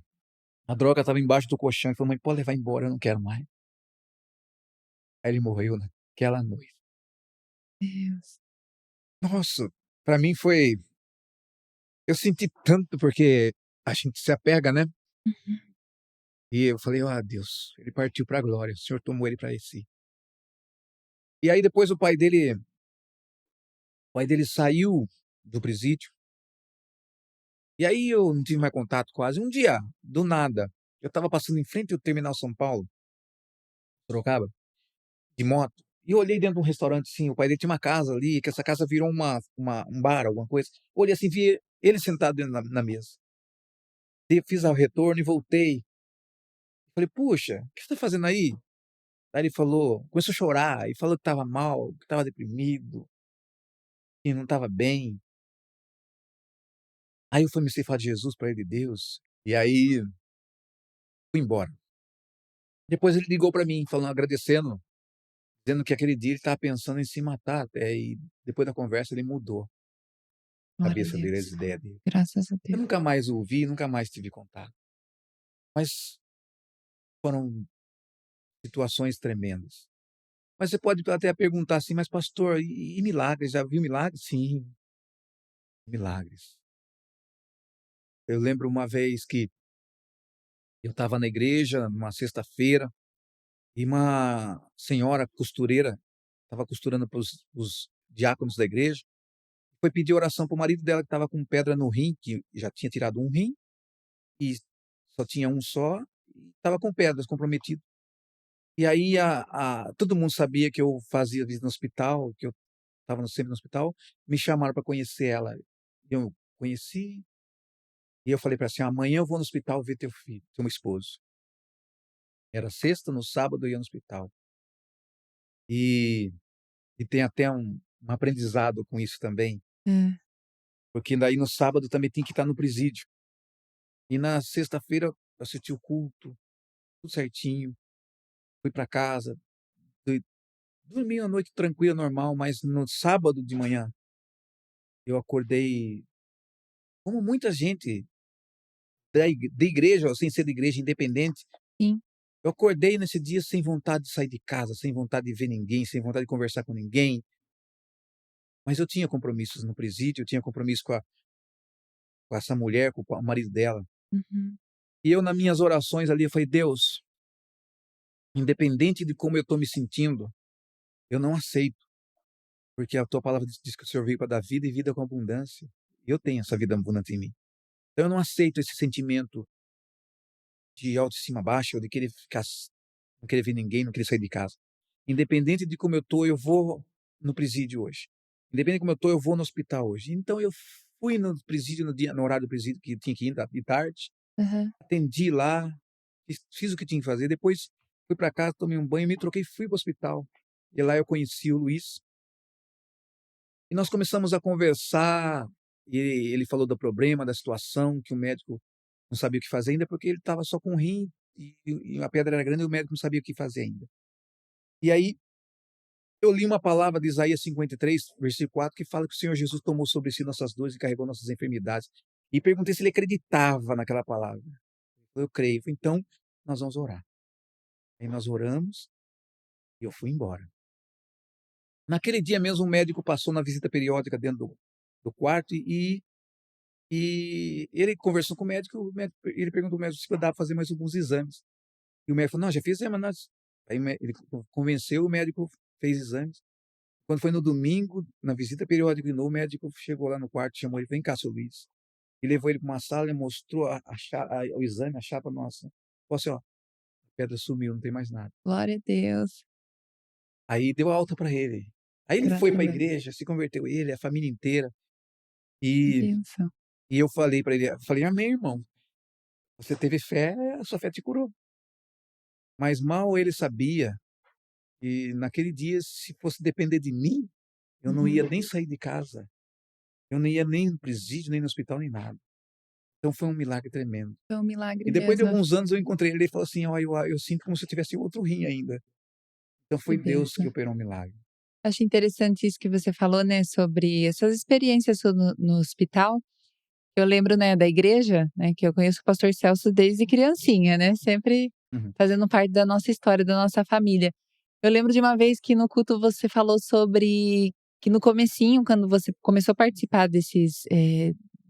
a droga estava embaixo do colchão." Ele falou: "Mãe, pode levar embora, eu não quero mais." Aí ele morreu naquela noite. Deus. Nossa, para mim foi, eu senti tanto, porque a gente se apega, né. Uhum. E eu falei: "Ah, Deus, ele partiu para a glória, o Senhor tomou ele para si." E aí depois o pai dele saiu do presídio, e aí eu não tive mais contato quase. Um dia, do nada, eu estava passando em frente ao terminal São Paulo, Sorocaba, de moto, e eu olhei dentro de um restaurante, assim, o pai dele tinha uma casa ali, que essa casa virou um bar, alguma coisa. Olhei assim, vi ele sentado dentro na mesa. E fiz o retorno e voltei. Falei: "Puxa, o que você está fazendo aí?" Aí ele falou, começou a chorar e falou que estava mal, que estava deprimido, que não estava bem. Aí eu comecei a falar de Jesus para ele, de Deus, e aí fui embora. Depois ele ligou para mim, falando, agradecendo, dizendo que aquele dia ele estava pensando em se matar até, e depois da conversa ele mudou a Glória a cabeça dele, as Deus. ideias dele. Graças a Eu Deus. nunca mais o ouvi, nunca mais tive contato. Mas foram situações tremendas. Mas você pode até perguntar assim: "Mas pastor, e milagres, já viu milagres?" Sim, milagres. Eu lembro uma vez que eu estava na igreja, numa sexta-feira, e uma senhora costureira estava costurando para os diáconos da igreja, foi pedir oração para o marido dela que estava com pedra no rim, que já tinha tirado um rim, e só tinha um só, e estava com pedras, comprometido. E aí todo mundo sabia que eu fazia visita no hospital, que eu estava sempre no hospital, me chamaram para conhecer ela. Eu conheci, e eu falei para ela assim: "Amanhã eu vou no hospital ver teu filho, teu esposo." Era sexta, no sábado eu ia no hospital. E tem até um aprendizado com isso também, Hã. porque daí no sábado também tem que estar no presídio. E na sexta-feira eu assisti o culto, tudo certinho, fui para casa, doi dormi uma noite tranquila, normal, mas no sábado de manhã, eu acordei como muita gente da igreja, ou sem ser da igreja, independente. Sim. Eu acordei nesse dia sem vontade de sair de casa, sem vontade de ver ninguém, sem vontade de conversar com ninguém, mas eu tinha compromissos no presídio, eu tinha compromisso com essa mulher, com o marido dela. Uhum. E eu, nas minhas orações ali, eu falei: "Deus, independente de como eu estou me sentindo, eu não aceito, porque a tua palavra diz que o Senhor veio para dar vida e vida com abundância. E eu tenho essa vida abundante em mim. Então eu não aceito esse sentimento de autoestima baixa, ou de querer não querer ver ninguém, não querer sair de casa. Independente de como eu estou, eu vou no presídio hoje. Independente de como eu estou, eu vou no hospital hoje." Então eu fui no presídio no horário do presídio que tinha que ir, de tarde, Aham. atendi lá, fiz o que tinha que fazer, depois fui para casa, tomei um banho, me troquei e fui para o hospital. E lá eu conheci o Luiz, e nós começamos a conversar, e ele falou do problema, da situação, que o médico não sabia o que fazer ainda, porque ele estava só com um rim, e a pedra era grande e o médico não sabia o que fazer ainda. E aí eu li uma palavra de Isaías 53, versículo 4, que fala que o Senhor Jesus tomou sobre si nossas dores e carregou nossas enfermidades. E perguntei se ele acreditava naquela palavra. Eu creio. Então, nós vamos orar. Aí nós oramos e eu fui embora. Naquele dia mesmo, o médico passou na visita periódica dentro do quarto, e ele conversou com ele perguntou ao médico se dava para fazer mais alguns exames. E o médico falou: "Não, já fiz exame, nós." Aí ele convenceu, o médico fez exames. Quando foi no domingo, na visita periódica de novo, o médico chegou lá no quarto, chamou ele: "Vem cá, seu Luiz". E levou ele para uma sala e mostrou o exame, a chapa nossa. Falou assim: "Ó, a pedra sumiu, não tem mais nada". Glória a Deus. Aí deu alta para ele. Aí ele foi Graças para a a Deus. igreja, se converteu ele, a família inteira. Que E bênção. e eu falei para ele, eu falei: "Amém, irmão, você teve fé, a sua fé te curou". Mas mal ele sabia que naquele dia, se fosse depender de mim, eu não ia Uhum. nem sair de casa, eu não ia nem no presídio, nem no hospital, nem nada. Então foi um milagre tremendo. Foi um milagre E depois de mesmo. alguns anos eu encontrei ele, ele falou assim: "Ó, eu sinto como se eu tivesse outro rim ainda". Então Que foi Deus que bênção. operou um milagre. Acho interessante isso que você falou, né, sobre essas experiências suas no hospital. Eu lembro, né, da igreja, né, que eu conheço o pastor Celso desde criancinha, né, sempre Uhum. fazendo parte da nossa história, da nossa família. Eu lembro de uma vez que no culto você falou sobre que no comecinho, quando você começou a participar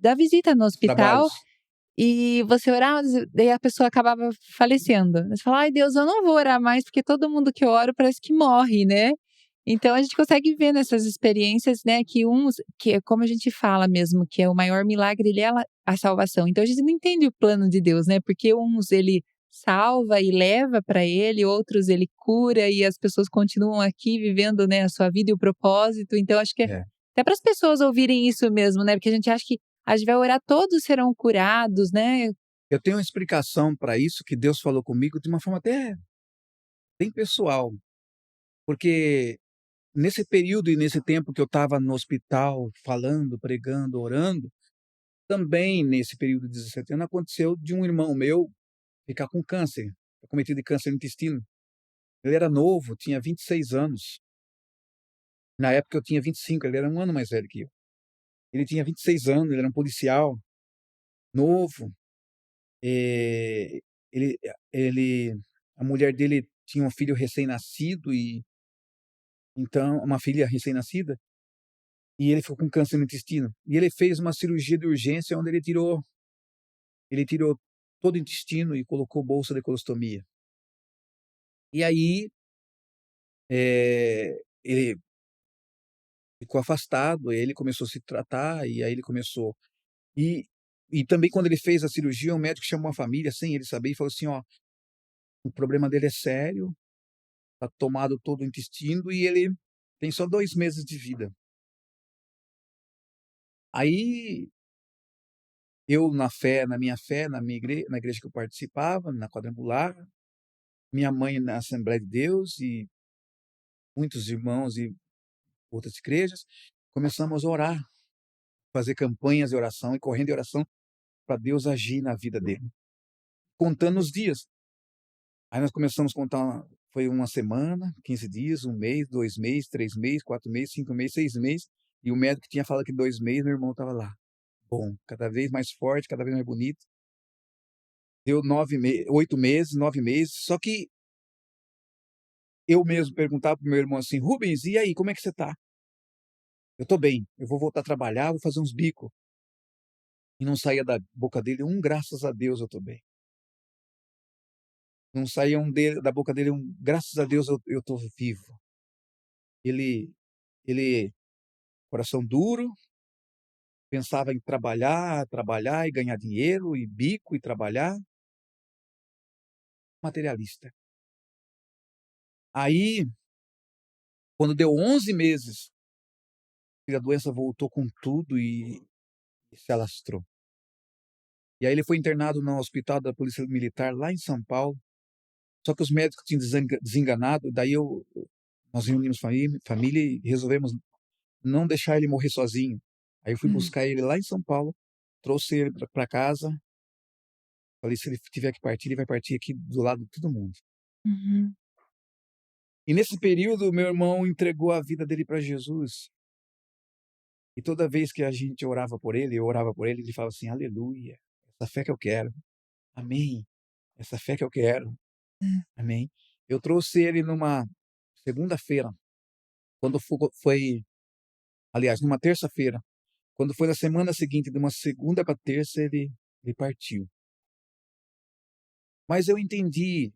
da visita no hospital, Trabalhos. e você orava, daí a pessoa acabava falecendo. Você fala: "Ai Deus, eu não vou orar mais, porque todo mundo que eu oro parece que morre", né. Então a gente consegue ver nessas experiências, né, que é como a gente fala mesmo, que é o maior milagre, ele é a salvação. Então a gente não entende o plano de Deus, né, porque uns ele salva e leva para ele, outros ele cura e as pessoas continuam aqui vivendo, né, a sua vida e o propósito. Então acho que É. até para as pessoas ouvirem isso mesmo, né, porque a gente acha que a gente vai orar, todos serão curados, né. Eu tenho uma explicação para isso que Deus falou comigo de uma forma até bem pessoal, porque nesse período e nesse tempo que eu estava no hospital falando, pregando, orando, também nesse período de 17 anos aconteceu de um irmão meu ficar com câncer, acometido de câncer no intestino. Ele era novo, tinha 26 anos. Na época eu tinha 25, ele era um ano mais velho que eu. Ele tinha 26 anos, ele era um policial novo, ele ele a mulher dele tinha um filho recém-nascido e então uma filha recém-nascida, e ele ficou com câncer no intestino. E ele fez uma cirurgia de urgência onde ele tirou todo o intestino e colocou bolsa de colostomia. E aí, ele ficou afastado, aí ele começou a se tratar, e aí ele começou e e também quando ele fez a cirurgia, o médico chamou a família sem ele saber e falou assim: "Ó, o problema dele é sério, tá tomado todo o intestino e ele tem só 2 meses de vida". Aí eu na minha fé, na igreja que eu participava, na quadrangular, minha mãe na Assembleia de Deus e muitos irmãos e outras igrejas, começamos a orar, fazer campanhas de oração e correndo de oração para Deus agir na vida dele, contando os dias. Aí nós começamos a contar, foi uma semana, 15 dias, um mês, 2 meses, 3 meses, 4 meses, 5 meses, 6 meses, e o médico tinha falado que 2 meses, meu irmão estava lá. Bom, cada vez mais forte, cada vez mais bonito. Deu 8 meses, 9 meses, só que eu mesmo perguntava para o meu irmão assim: "Rubens, e aí, como é que você está?". "Eu estou bem, eu vou voltar a trabalhar, vou fazer uns bico". E não saía da boca dele graças a Deus eu estou bem. Não saía da boca dele graças a Deus eu estou vivo. Ele coração duro, pensava em trabalhar, trabalhar e ganhar dinheiro, e bico e trabalhar, materialista. Aí, quando deu 11 meses, a doença voltou com tudo e se alastrou. E aí ele foi internado no hospital da Polícia Militar lá em São Paulo, só que os médicos tinham desenganado, daí nós reunimos família e resolvemos não deixar ele morrer sozinho. Aí eu fui Hum. buscar ele lá em São Paulo, trouxe ele para casa, falei: "Se ele tiver que partir, ele vai partir aqui do lado de todo mundo". Uhum. E nesse período, meu irmão entregou a vida dele para Jesus. E toda vez que a gente orava por ele, eu orava por ele, ele falava assim: "Aleluia, essa fé que eu quero. Amém, essa fé que eu quero. É. Amém". Eu trouxe ele numa segunda-feira, quando foi aliás, numa terça-feira, quando foi na semana seguinte, de uma segunda para terça, ele partiu. Mas eu entendi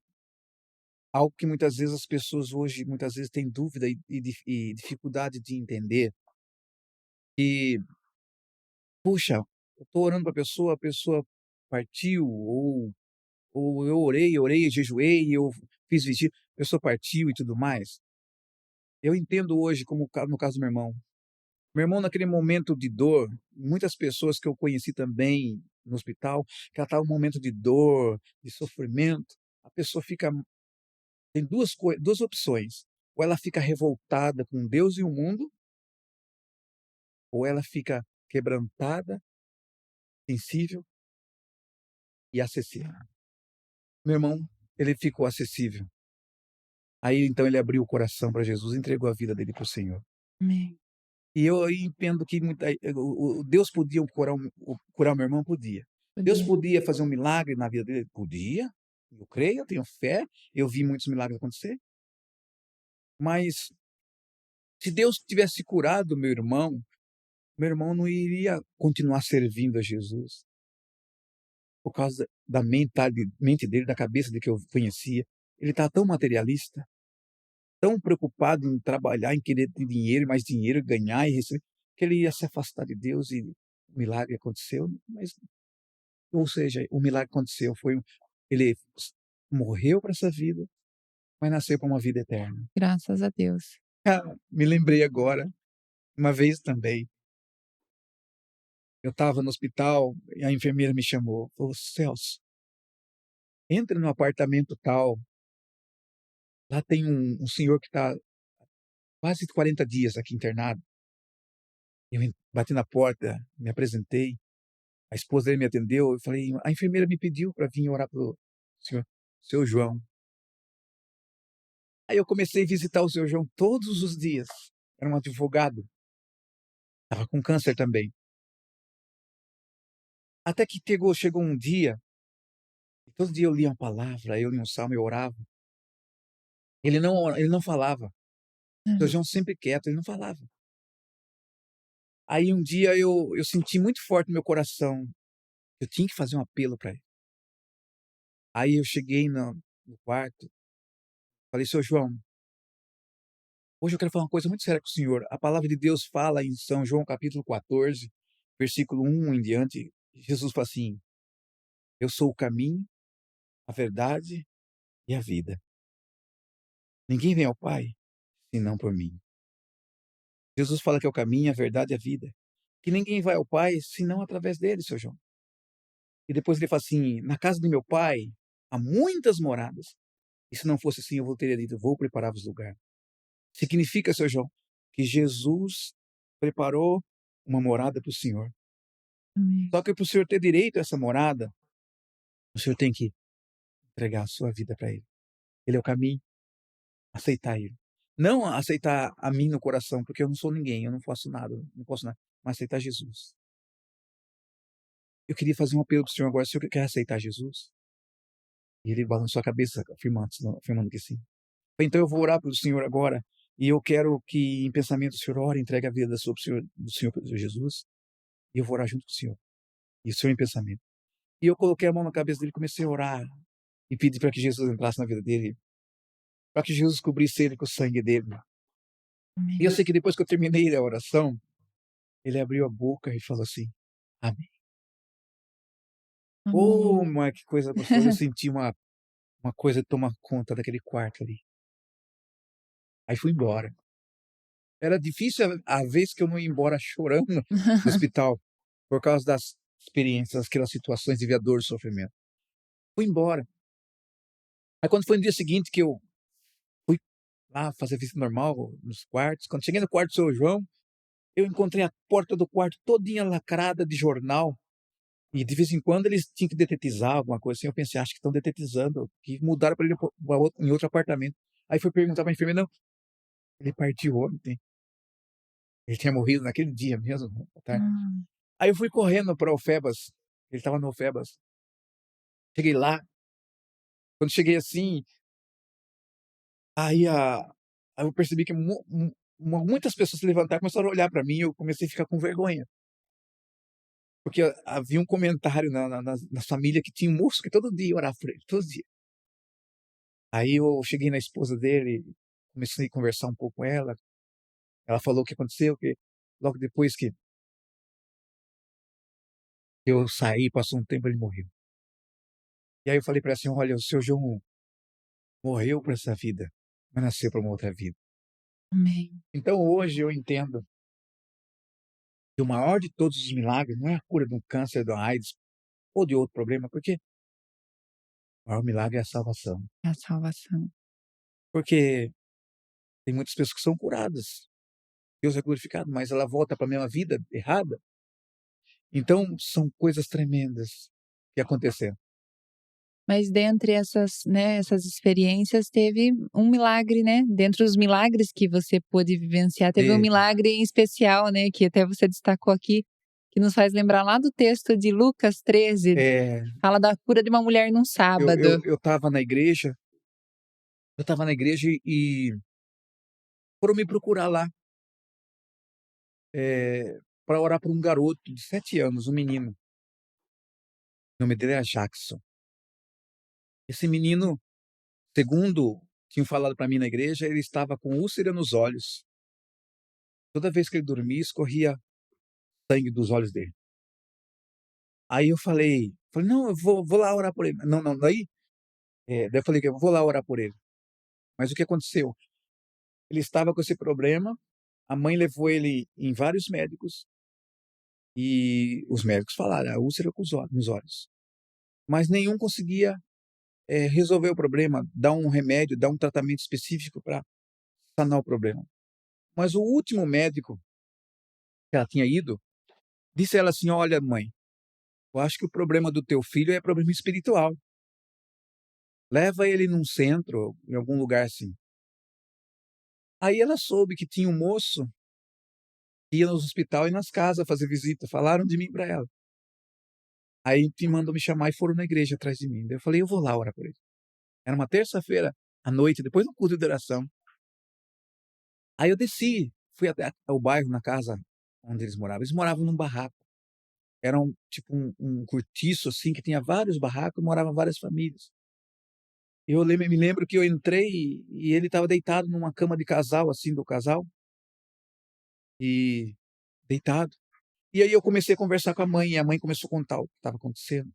algo que muitas vezes as pessoas hoje, muitas vezes têm dúvida e dificuldade de entender, que, puxa, eu estou orando para a pessoa partiu, ou eu orei, jejuei, eu fiz vigília, a pessoa partiu e tudo mais. Eu entendo hoje, como no caso do meu irmão. Meu irmão, naquele momento de dor, muitas pessoas que eu conheci também no hospital, que ela estava num momento de dor, de sofrimento, a pessoa fica, tem duas opções, ou ela fica revoltada com Deus e o mundo, ou ela fica quebrantada, sensível e acessível. Meu irmão, ele ficou acessível. Aí então ele abriu o coração para Jesus, entregou a vida dele para o Senhor. Amém. E eu aí entendo que o Deus podia curar o meu irmão? Podia. Deus Podia. podia fazer um milagre na vida dele? Podia. Eu creio, eu tenho fé, eu vi muitos milagres acontecer. Mas se Deus tivesse curado meu irmão não iria continuar servindo a Jesus, por causa da mente dele, da cabeça dele que eu conhecia. Ele estava tão materialista, tão preocupado em trabalhar, em querer ter dinheiro, mais dinheiro, ganhar e receber, que ele ia se afastar de Deus e o milagre aconteceu, mas, ou seja, o milagre aconteceu, ele morreu para essa vida, mas nasceu para uma vida eterna. Graças a Deus. Me lembrei agora, uma vez também, eu estava no hospital e a enfermeira me chamou, falou: Celso, entra no apartamento tal, lá tem um senhor que está quase 40 dias aqui internado. Eu bati na porta, me apresentei, a esposa dele me atendeu, eu falei: "A enfermeira me pediu para vir orar pelo senhor, seu João". Aí eu comecei a visitar o seu João todos os dias. Era um advogado, estava com câncer também. Até que chegou um dia, e todo dia eu lia uma palavra, eu lia um salmo, eu orava. Ele não falava. O seu Hã. João sempre quieto, ele não falava. Aí um dia eu senti muito forte no meu coração, eu tinha que fazer um apelo para ele. Aí eu cheguei no quarto, falei: "Seu João, hoje eu quero falar uma coisa muito séria com o senhor. A palavra de Deus fala em São João capítulo 14, versículo 1 em diante, Jesus fala assim: eu sou o caminho, a verdade e a vida. Ninguém vem ao Pai senão por mim. Jesus fala que é o caminho, a verdade e a vida. Que ninguém vai ao Pai senão através dele, seu João. E depois ele fala assim: na casa do meu Pai há muitas moradas. E se não fosse assim, eu teria dito: vou preparar-vos lugar. Significa, seu João, que Jesus preparou uma morada para o Senhor. Amém. Só que para o senhor ter direito a essa morada, o senhor tem que entregar a sua vida para ele. Ele é o caminho, aceitar ele. Não aceitar a mim no coração, porque eu não sou ninguém, eu não faço nada, não posso nada, mas aceitar Jesus. Eu queria fazer um apelo para o senhor agora, o senhor quer aceitar Jesus? E ele balançou a cabeça, afirmando que sim. Então eu vou orar para o senhor agora, e eu quero que em pensamento o senhor ore, entregue a vida da sua, do senhor para Jesus, e eu vou orar junto com o senhor. E o senhor em pensamento. E eu coloquei a mão na cabeça dele e comecei a orar, e pedi para que Jesus entrasse na vida dele, para que Jesus cobrisse ele com o sangue dele. E eu Amém. sei que depois que eu terminei a oração, ele abriu a boca e falou assim: Amém. Oh, Amém. mas que coisa gostosa. Eu senti uma coisa tomar conta daquele quarto ali. Aí fui embora. Era difícil a vez que eu não ia embora chorando do hospital, por causa das experiências, aquelas situações de ver a dor e sofrimento. Fui embora. Aí quando foi no dia seguinte que eu fui lá fazer visita normal nos quartos, quando cheguei no quarto do seu João, eu encontrei a porta do quarto todinha lacrada de jornal. E de vez em quando eles tinham que detetizar alguma coisa assim, eu pensei: "Acho que estão detetizando", que mudaram para ele em outro apartamento. Aí fui perguntar para a enfermeira: "Não, ele partiu ontem, ele tinha morrido naquele dia mesmo, à tarde". Ah, Aí eu fui correndo para o Ofebas, ele estava no Ofebas. Cheguei lá, quando cheguei assim, aí aí eu percebi que muitas pessoas se levantaram e começaram a olhar para mim, e eu comecei a ficar com vergonha. Porque havia um comentário na família que tinha um moço que todo dia orava por ele, todo dia. Aí eu cheguei na esposa dele, comecei a conversar um pouco com ela. Ela falou o que aconteceu, que logo depois que eu saí, passou um tempo, ele morreu. E aí eu falei para ela assim: olha, o seu João morreu para essa vida, mas nasceu para uma outra vida. Amém. Então hoje eu entendo que o maior de todos os milagres não é a cura de um câncer, de uma AIDS ou de outro problema, porque o maior milagre é a salvação. É a salvação. Porque tem muitas pessoas que são curadas, Deus é glorificado, mas ela volta para a mesma vida errada. Então são coisas tremendas que aconteceram. Mas dentre essas, né, essas experiências teve um milagre, né, dentre os milagres que você pôde vivenciar, teve um Teve. milagre em especial, né, que até você destacou aqui, que nos faz lembrar lá do texto de Lucas 13, É, fala da cura de uma mulher num eu sábado. eu eu estava na igreja, e foram me procurar lá, para orar por um garoto de 7 anos, um menino, o nome dele era Jackson. Esse menino, segundo tinham falado para mim na igreja, ele estava com úlcera nos olhos. Toda vez que ele dormia, escorria sangue dos olhos dele. Aí eu falei: "Não, eu vou lá orar por ele". Não, não, daí eu falei que eu vou lá orar por ele. Mas o que aconteceu? Ele estava com esse problema, a mãe levou ele em vários médicos, e os médicos falaram: "A úlcera nos olhos". Mas nenhum conseguia, resolver o problema, dar um remédio, dar um tratamento específico para sanar o problema. Mas o último médico que ela tinha ido, disse a ela assim: "Olha, mãe, eu acho que o problema do teu filho é problema espiritual. Leva ele num centro, em algum lugar assim". Aí ela soube que tinha um moço que ia nos hospital e nas casas fazer visita, falaram de mim para ela. Aí me mandou me chamar e foram na igreja atrás de mim. Daí eu falei: "Eu vou lá orar por ele". Era uma terça-feira à noite, depois do culto de oração. Aí eu desci, fui até o bairro, na casa onde eles moravam. Eles moravam num barraco. Era tipo um cortiço, assim, que tinha vários barracos, moravam várias famílias. Me lembro que eu entrei e ele estava deitado numa cama de casal, assim, do casal, e deitado. E aí eu comecei a conversar com a mãe, e a mãe começou a contar o que estava acontecendo.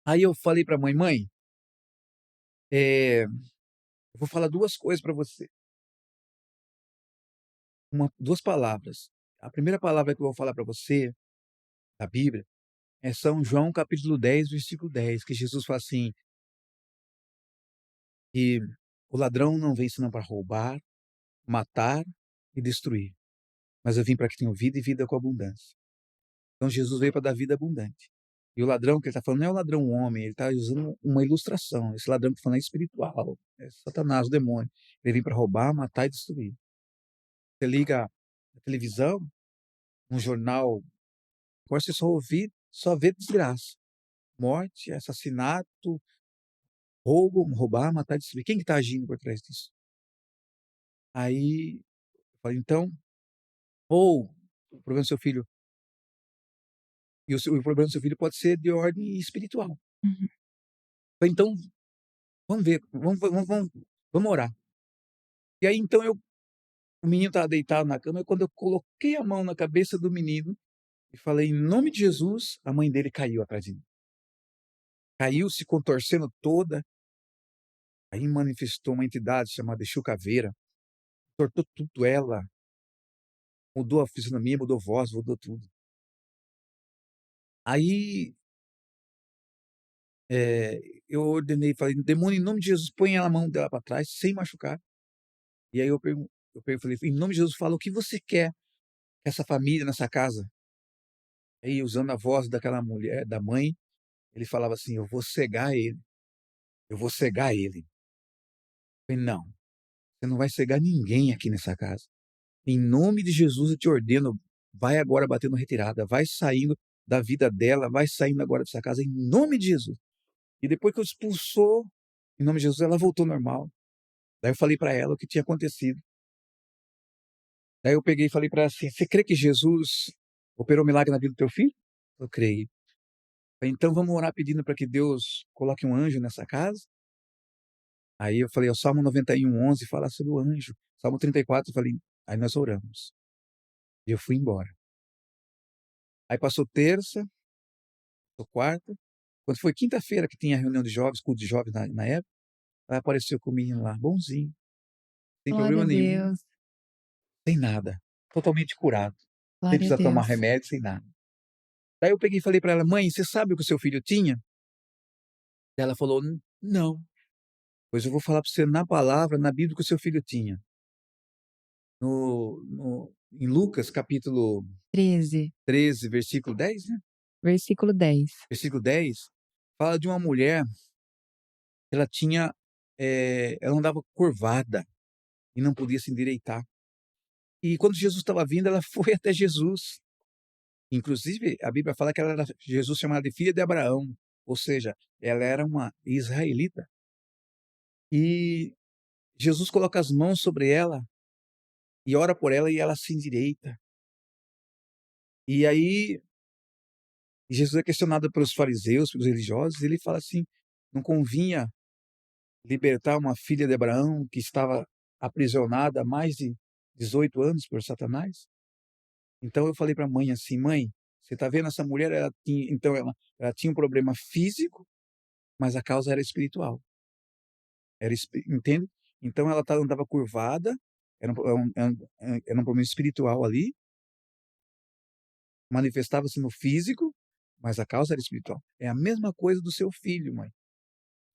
Aí eu falei para a mãe: "Mãe, eu vou falar 2 coisas para você, 2 palavras. A primeira palavra que eu vou falar para você, da Bíblia, é São João capítulo 10, versículo 10, que Jesus fala assim, que o ladrão não vem senão para roubar, matar e destruir, mas eu vim para que tenham vida e vida com abundância". Então Jesus veio para dar vida abundante. E o ladrão que ele está falando não é o ladrão homem, ele está usando uma ilustração. Esse ladrão que está falando é espiritual, é Satanás, o demônio. Ele vem para roubar, matar e destruir. Você liga a televisão, um jornal, agora você só vê desgraça. Morte, assassinato, roubo, roubar, matar e destruir. Quem que está agindo por trás disso? Aí, eu falei, então, ou o problema do seu filho, o problema do seu filho pode ser de ordem espiritual. Uhum. Falei, então, vamos ver, vamos orar. E aí, então, o menino estava deitado na cama, e quando eu coloquei a mão na cabeça do menino e falei, em nome de Jesus, a mãe dele caiu atrás de mim. Caiu se contorcendo toda, aí manifestou uma entidade chamada Exu Caveira, tortou tudo ela, mudou a fisionomia, mudou a voz, mudou tudo. Aí, eu ordenei, falei, demônio, em nome de Jesus, põe a mão dela para trás, sem machucar. E aí falei, em nome de Jesus, fala o que você quer que essa família, nessa casa. Aí, usando a voz daquela mulher, da mãe, ele falava assim, eu vou cegar ele, eu vou cegar ele. Eu falei, não, você não vai cegar ninguém aqui nessa casa. Em nome de Jesus, eu te ordeno, vai agora batendo retirada, vai saindo da vida dela, vai saindo agora dessa casa, em nome de Jesus. E depois que eu expulsou, em nome de Jesus, ela voltou normal. Daí eu falei para ela o que tinha acontecido. Daí eu peguei e falei para ela assim: "Você crê que Jesus operou um milagre na vida do teu filho?" "Eu creio". Falei: "Então vamos orar pedindo para que Deus coloque um anjo nessa casa Aí eu falei, o Salmo 91:11 fala sobre o anjo. Salmo 34, eu falei, aí nós oramos. E eu fui embora. Aí passou terça, passou quarta. Quando foi quinta-feira que tinha a reunião de jovens, culto de jovens na época, aí apareceu com o menino lá, bonzinho, sem Glória problema a nenhum, Deus, sem nada, totalmente curado, sem glória a precisar tomar Deus. remédio, sem nada. Daí eu peguei e falei para ela, mãe, você sabe o que o seu filho tinha? Ela falou, não. Pois eu vou falar para você na palavra, na Bíblia, o que o seu filho tinha. Em Lucas, capítulo 13, 13, versículo 10, né? versículo 10. Versículo 10, fala de uma mulher, ela tinha, ela andava curvada e não podia se endireitar. E quando Jesus estava vindo, ela foi até Jesus. Inclusive, a Bíblia fala que ela era Jesus chamada de filha de Abraão, ou seja, ela era uma israelita. E Jesus coloca as mãos sobre ela e ora por ela e ela se endireita. E aí, Jesus é questionado pelos fariseus, pelos religiosos, e ele fala assim: não convinha libertar uma filha de Abraão que estava aprisionada há mais de 18 anos por Satanás? Então eu falei para a mãe assim: mãe, você está vendo essa mulher? Ela tinha um problema físico, mas a causa era espiritual. Entende? Então ela andava curvada, era um problema espiritual ali, manifestava-se no físico, mas a causa era espiritual. É a mesma coisa do seu filho, mãe.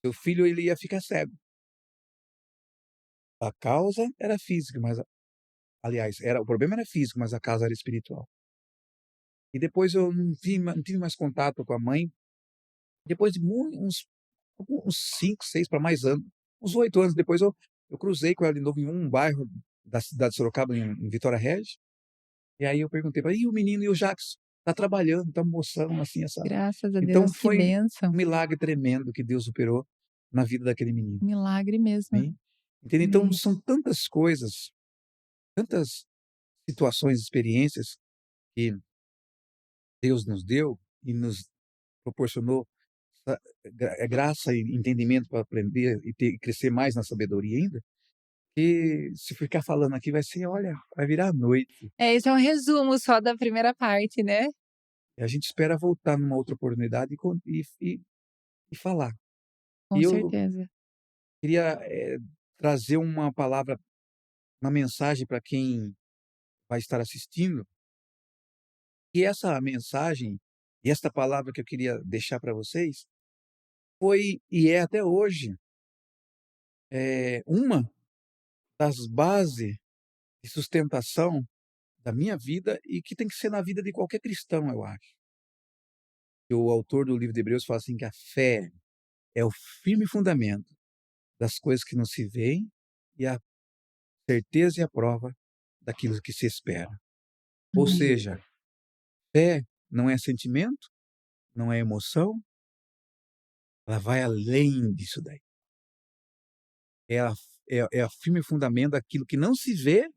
Seu filho ele ia ficar cego. A causa era física, aliás, o problema era físico, mas a causa era espiritual. E depois eu não tive mais contato com a mãe. Depois de uns 5, 6 para mais anos, uns 8 anos depois, eu cruzei com ela de novo em um bairro da cidade de Sorocaba, em Vitória Regia. E aí eu perguntei para ela, e o menino e o Jackson? Está trabalhando, está moção, assim, essa. Graças a Então Deus, que foi bênção. um milagre tremendo que Deus operou na vida daquele menino. Milagre mesmo. Amém? Entende? Então Amém. são tantas coisas, tantas situações, experiências que Deus nos deu e nos proporcionou graça e entendimento para aprender e crescer mais na sabedoria ainda, que se ficar falando aqui vai ser, olha, vai virar a noite. Esse é um resumo só da primeira parte, né? E a gente espera voltar numa outra oportunidade e falar. Com E eu certeza. queria trazer uma palavra, uma mensagem para quem vai estar assistindo, e essa mensagem, e esta palavra que eu queria deixar para vocês, foi e é até hoje uma das bases de sustentação da minha vida e que tem que ser na vida de qualquer cristão, eu acho. E o autor do livro de Hebreus fala assim que a fé é o firme fundamento das coisas que não se veem e a certeza e a prova daquilo que se espera. Ou Amém. seja, fé não é sentimento, não é emoção, ela vai além disso daí. É a firme fundamento daquilo que não se vê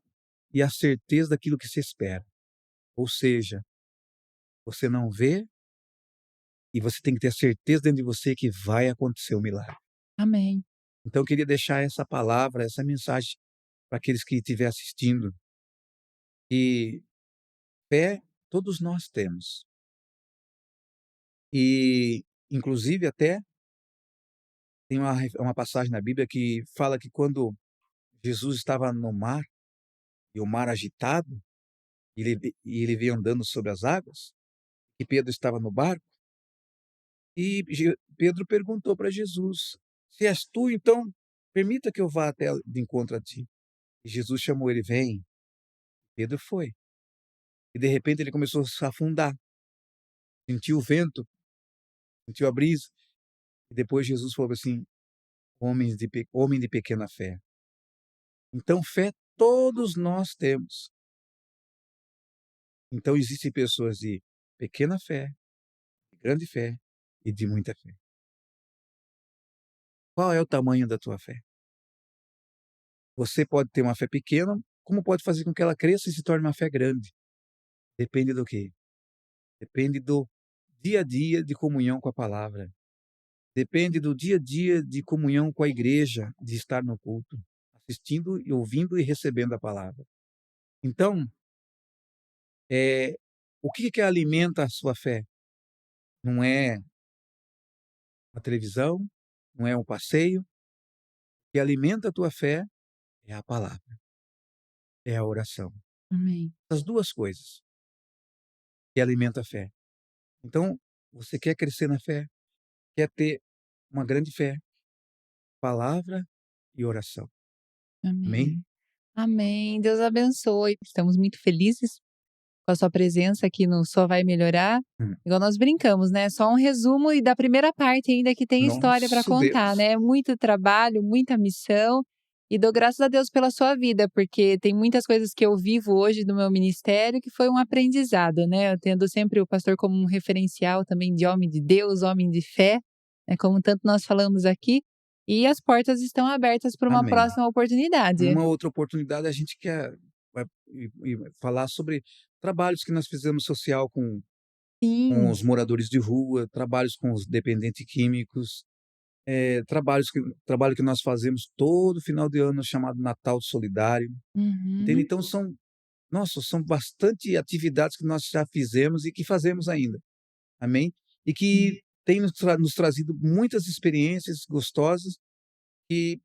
e a certeza daquilo que se espera. Ou seja, você não vê e você tem que ter a certeza dentro de você que vai acontecer o milagre. Amém. Então eu queria deixar essa palavra, essa mensagem para aqueles que estiverem assistindo. E fé todos nós temos. E, inclusive, até tem uma passagem na Bíblia que fala que quando Jesus estava no mar, e o mar agitado, e ele veio andando sobre as águas, e Pedro estava no barco, e Pedro perguntou para Jesus: se és tu, então permita que eu vá até de encontro a ti. E Jesus chamou ele: vem. Pedro foi. E de repente ele começou a se afundar, sentiu o vento, sentiu a brisa. E depois Jesus falou assim: homem de pequena fé. Então, fé todos nós temos. Então, existem pessoas de pequena fé, de grande fé e de muita fé. Qual é o tamanho da tua fé? Você pode ter uma fé pequena, como pode fazer com que ela cresça e se torne uma fé grande? Depende do quê? Depende do dia a dia de comunhão com a palavra. depende do dia a dia de comunhão com a igreja, de estar no culto, assistindo e ouvindo e recebendo a palavra. Então, é o que alimenta a sua fé? Não é a televisão, não é um passeio. O que alimenta a tua fé é a palavra, é a oração. Amém. As duas coisas que alimentam a fé. Então, você quer crescer na fé, quer ter uma grande fé, palavra e oração. Amém? Amém. Amém. Deus abençoe. Estamos muito felizes com a sua presença aqui no Só Vai Melhorar. Hum. Igual nós brincamos, né? Só um resumo e da primeira parte ainda que tem história para Nosso contar, Deus. né? Muito trabalho, muita missão. E dou graças a Deus pela sua vida, porque tem muitas coisas que eu vivo hoje no meu ministério que foi um aprendizado, né? Eu tendo sempre o pastor como um referencial também de homem de Deus, homem de fé, né? Como tanto nós falamos aqui. E as portas estão abertas para uma Amém. próxima oportunidade. Numa outra oportunidade, a gente quer falar sobre trabalhos que nós fizemos social com Sim. os moradores de rua, trabalhos com os dependentes químicos, trabalho que nós fazemos todo final de ano chamado Natal Solidário, entende? Uhum. Então são bastante atividades que nós já fizemos e que fazemos ainda, amém? E Sim. que tem nos trazido muitas experiências gostosas que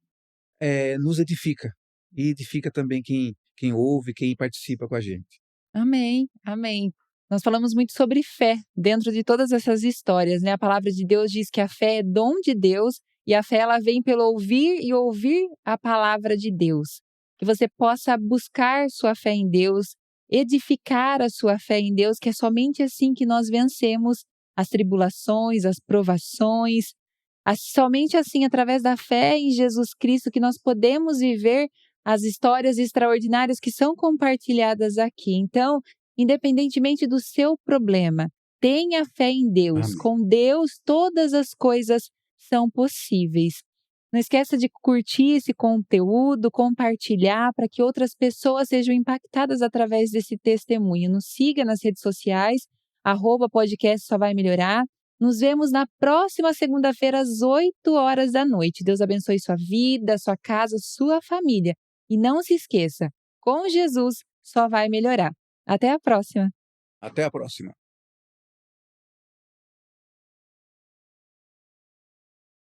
nos edifica e edifica também quem ouve, quem participa com a gente. Amém, amém. Nós falamos muito sobre fé dentro de todas essas histórias, né? A palavra de Deus diz que a fé é dom de Deus e a fé ela vem pelo ouvir e ouvir a palavra de Deus. Que você possa buscar sua fé em Deus, edificar a sua fé em Deus, que é somente assim que nós vencemos as tribulações, as provações. Somente assim, através da fé em Jesus Cristo, que nós podemos viver as histórias extraordinárias que são compartilhadas aqui. Então, independentemente do seu problema, tenha fé em Deus. Amém. Com Deus, todas as coisas são possíveis. Não esqueça de curtir esse conteúdo, compartilhar para que outras pessoas sejam impactadas através desse testemunho. Nos siga nas redes sociais, @podcast Só Vai Melhorar. Nos vemos na próxima segunda-feira, às 8 horas da noite. Deus abençoe sua vida, sua casa, sua família. E não se esqueça, com Jesus só vai melhorar. Até a próxima! Até a próxima.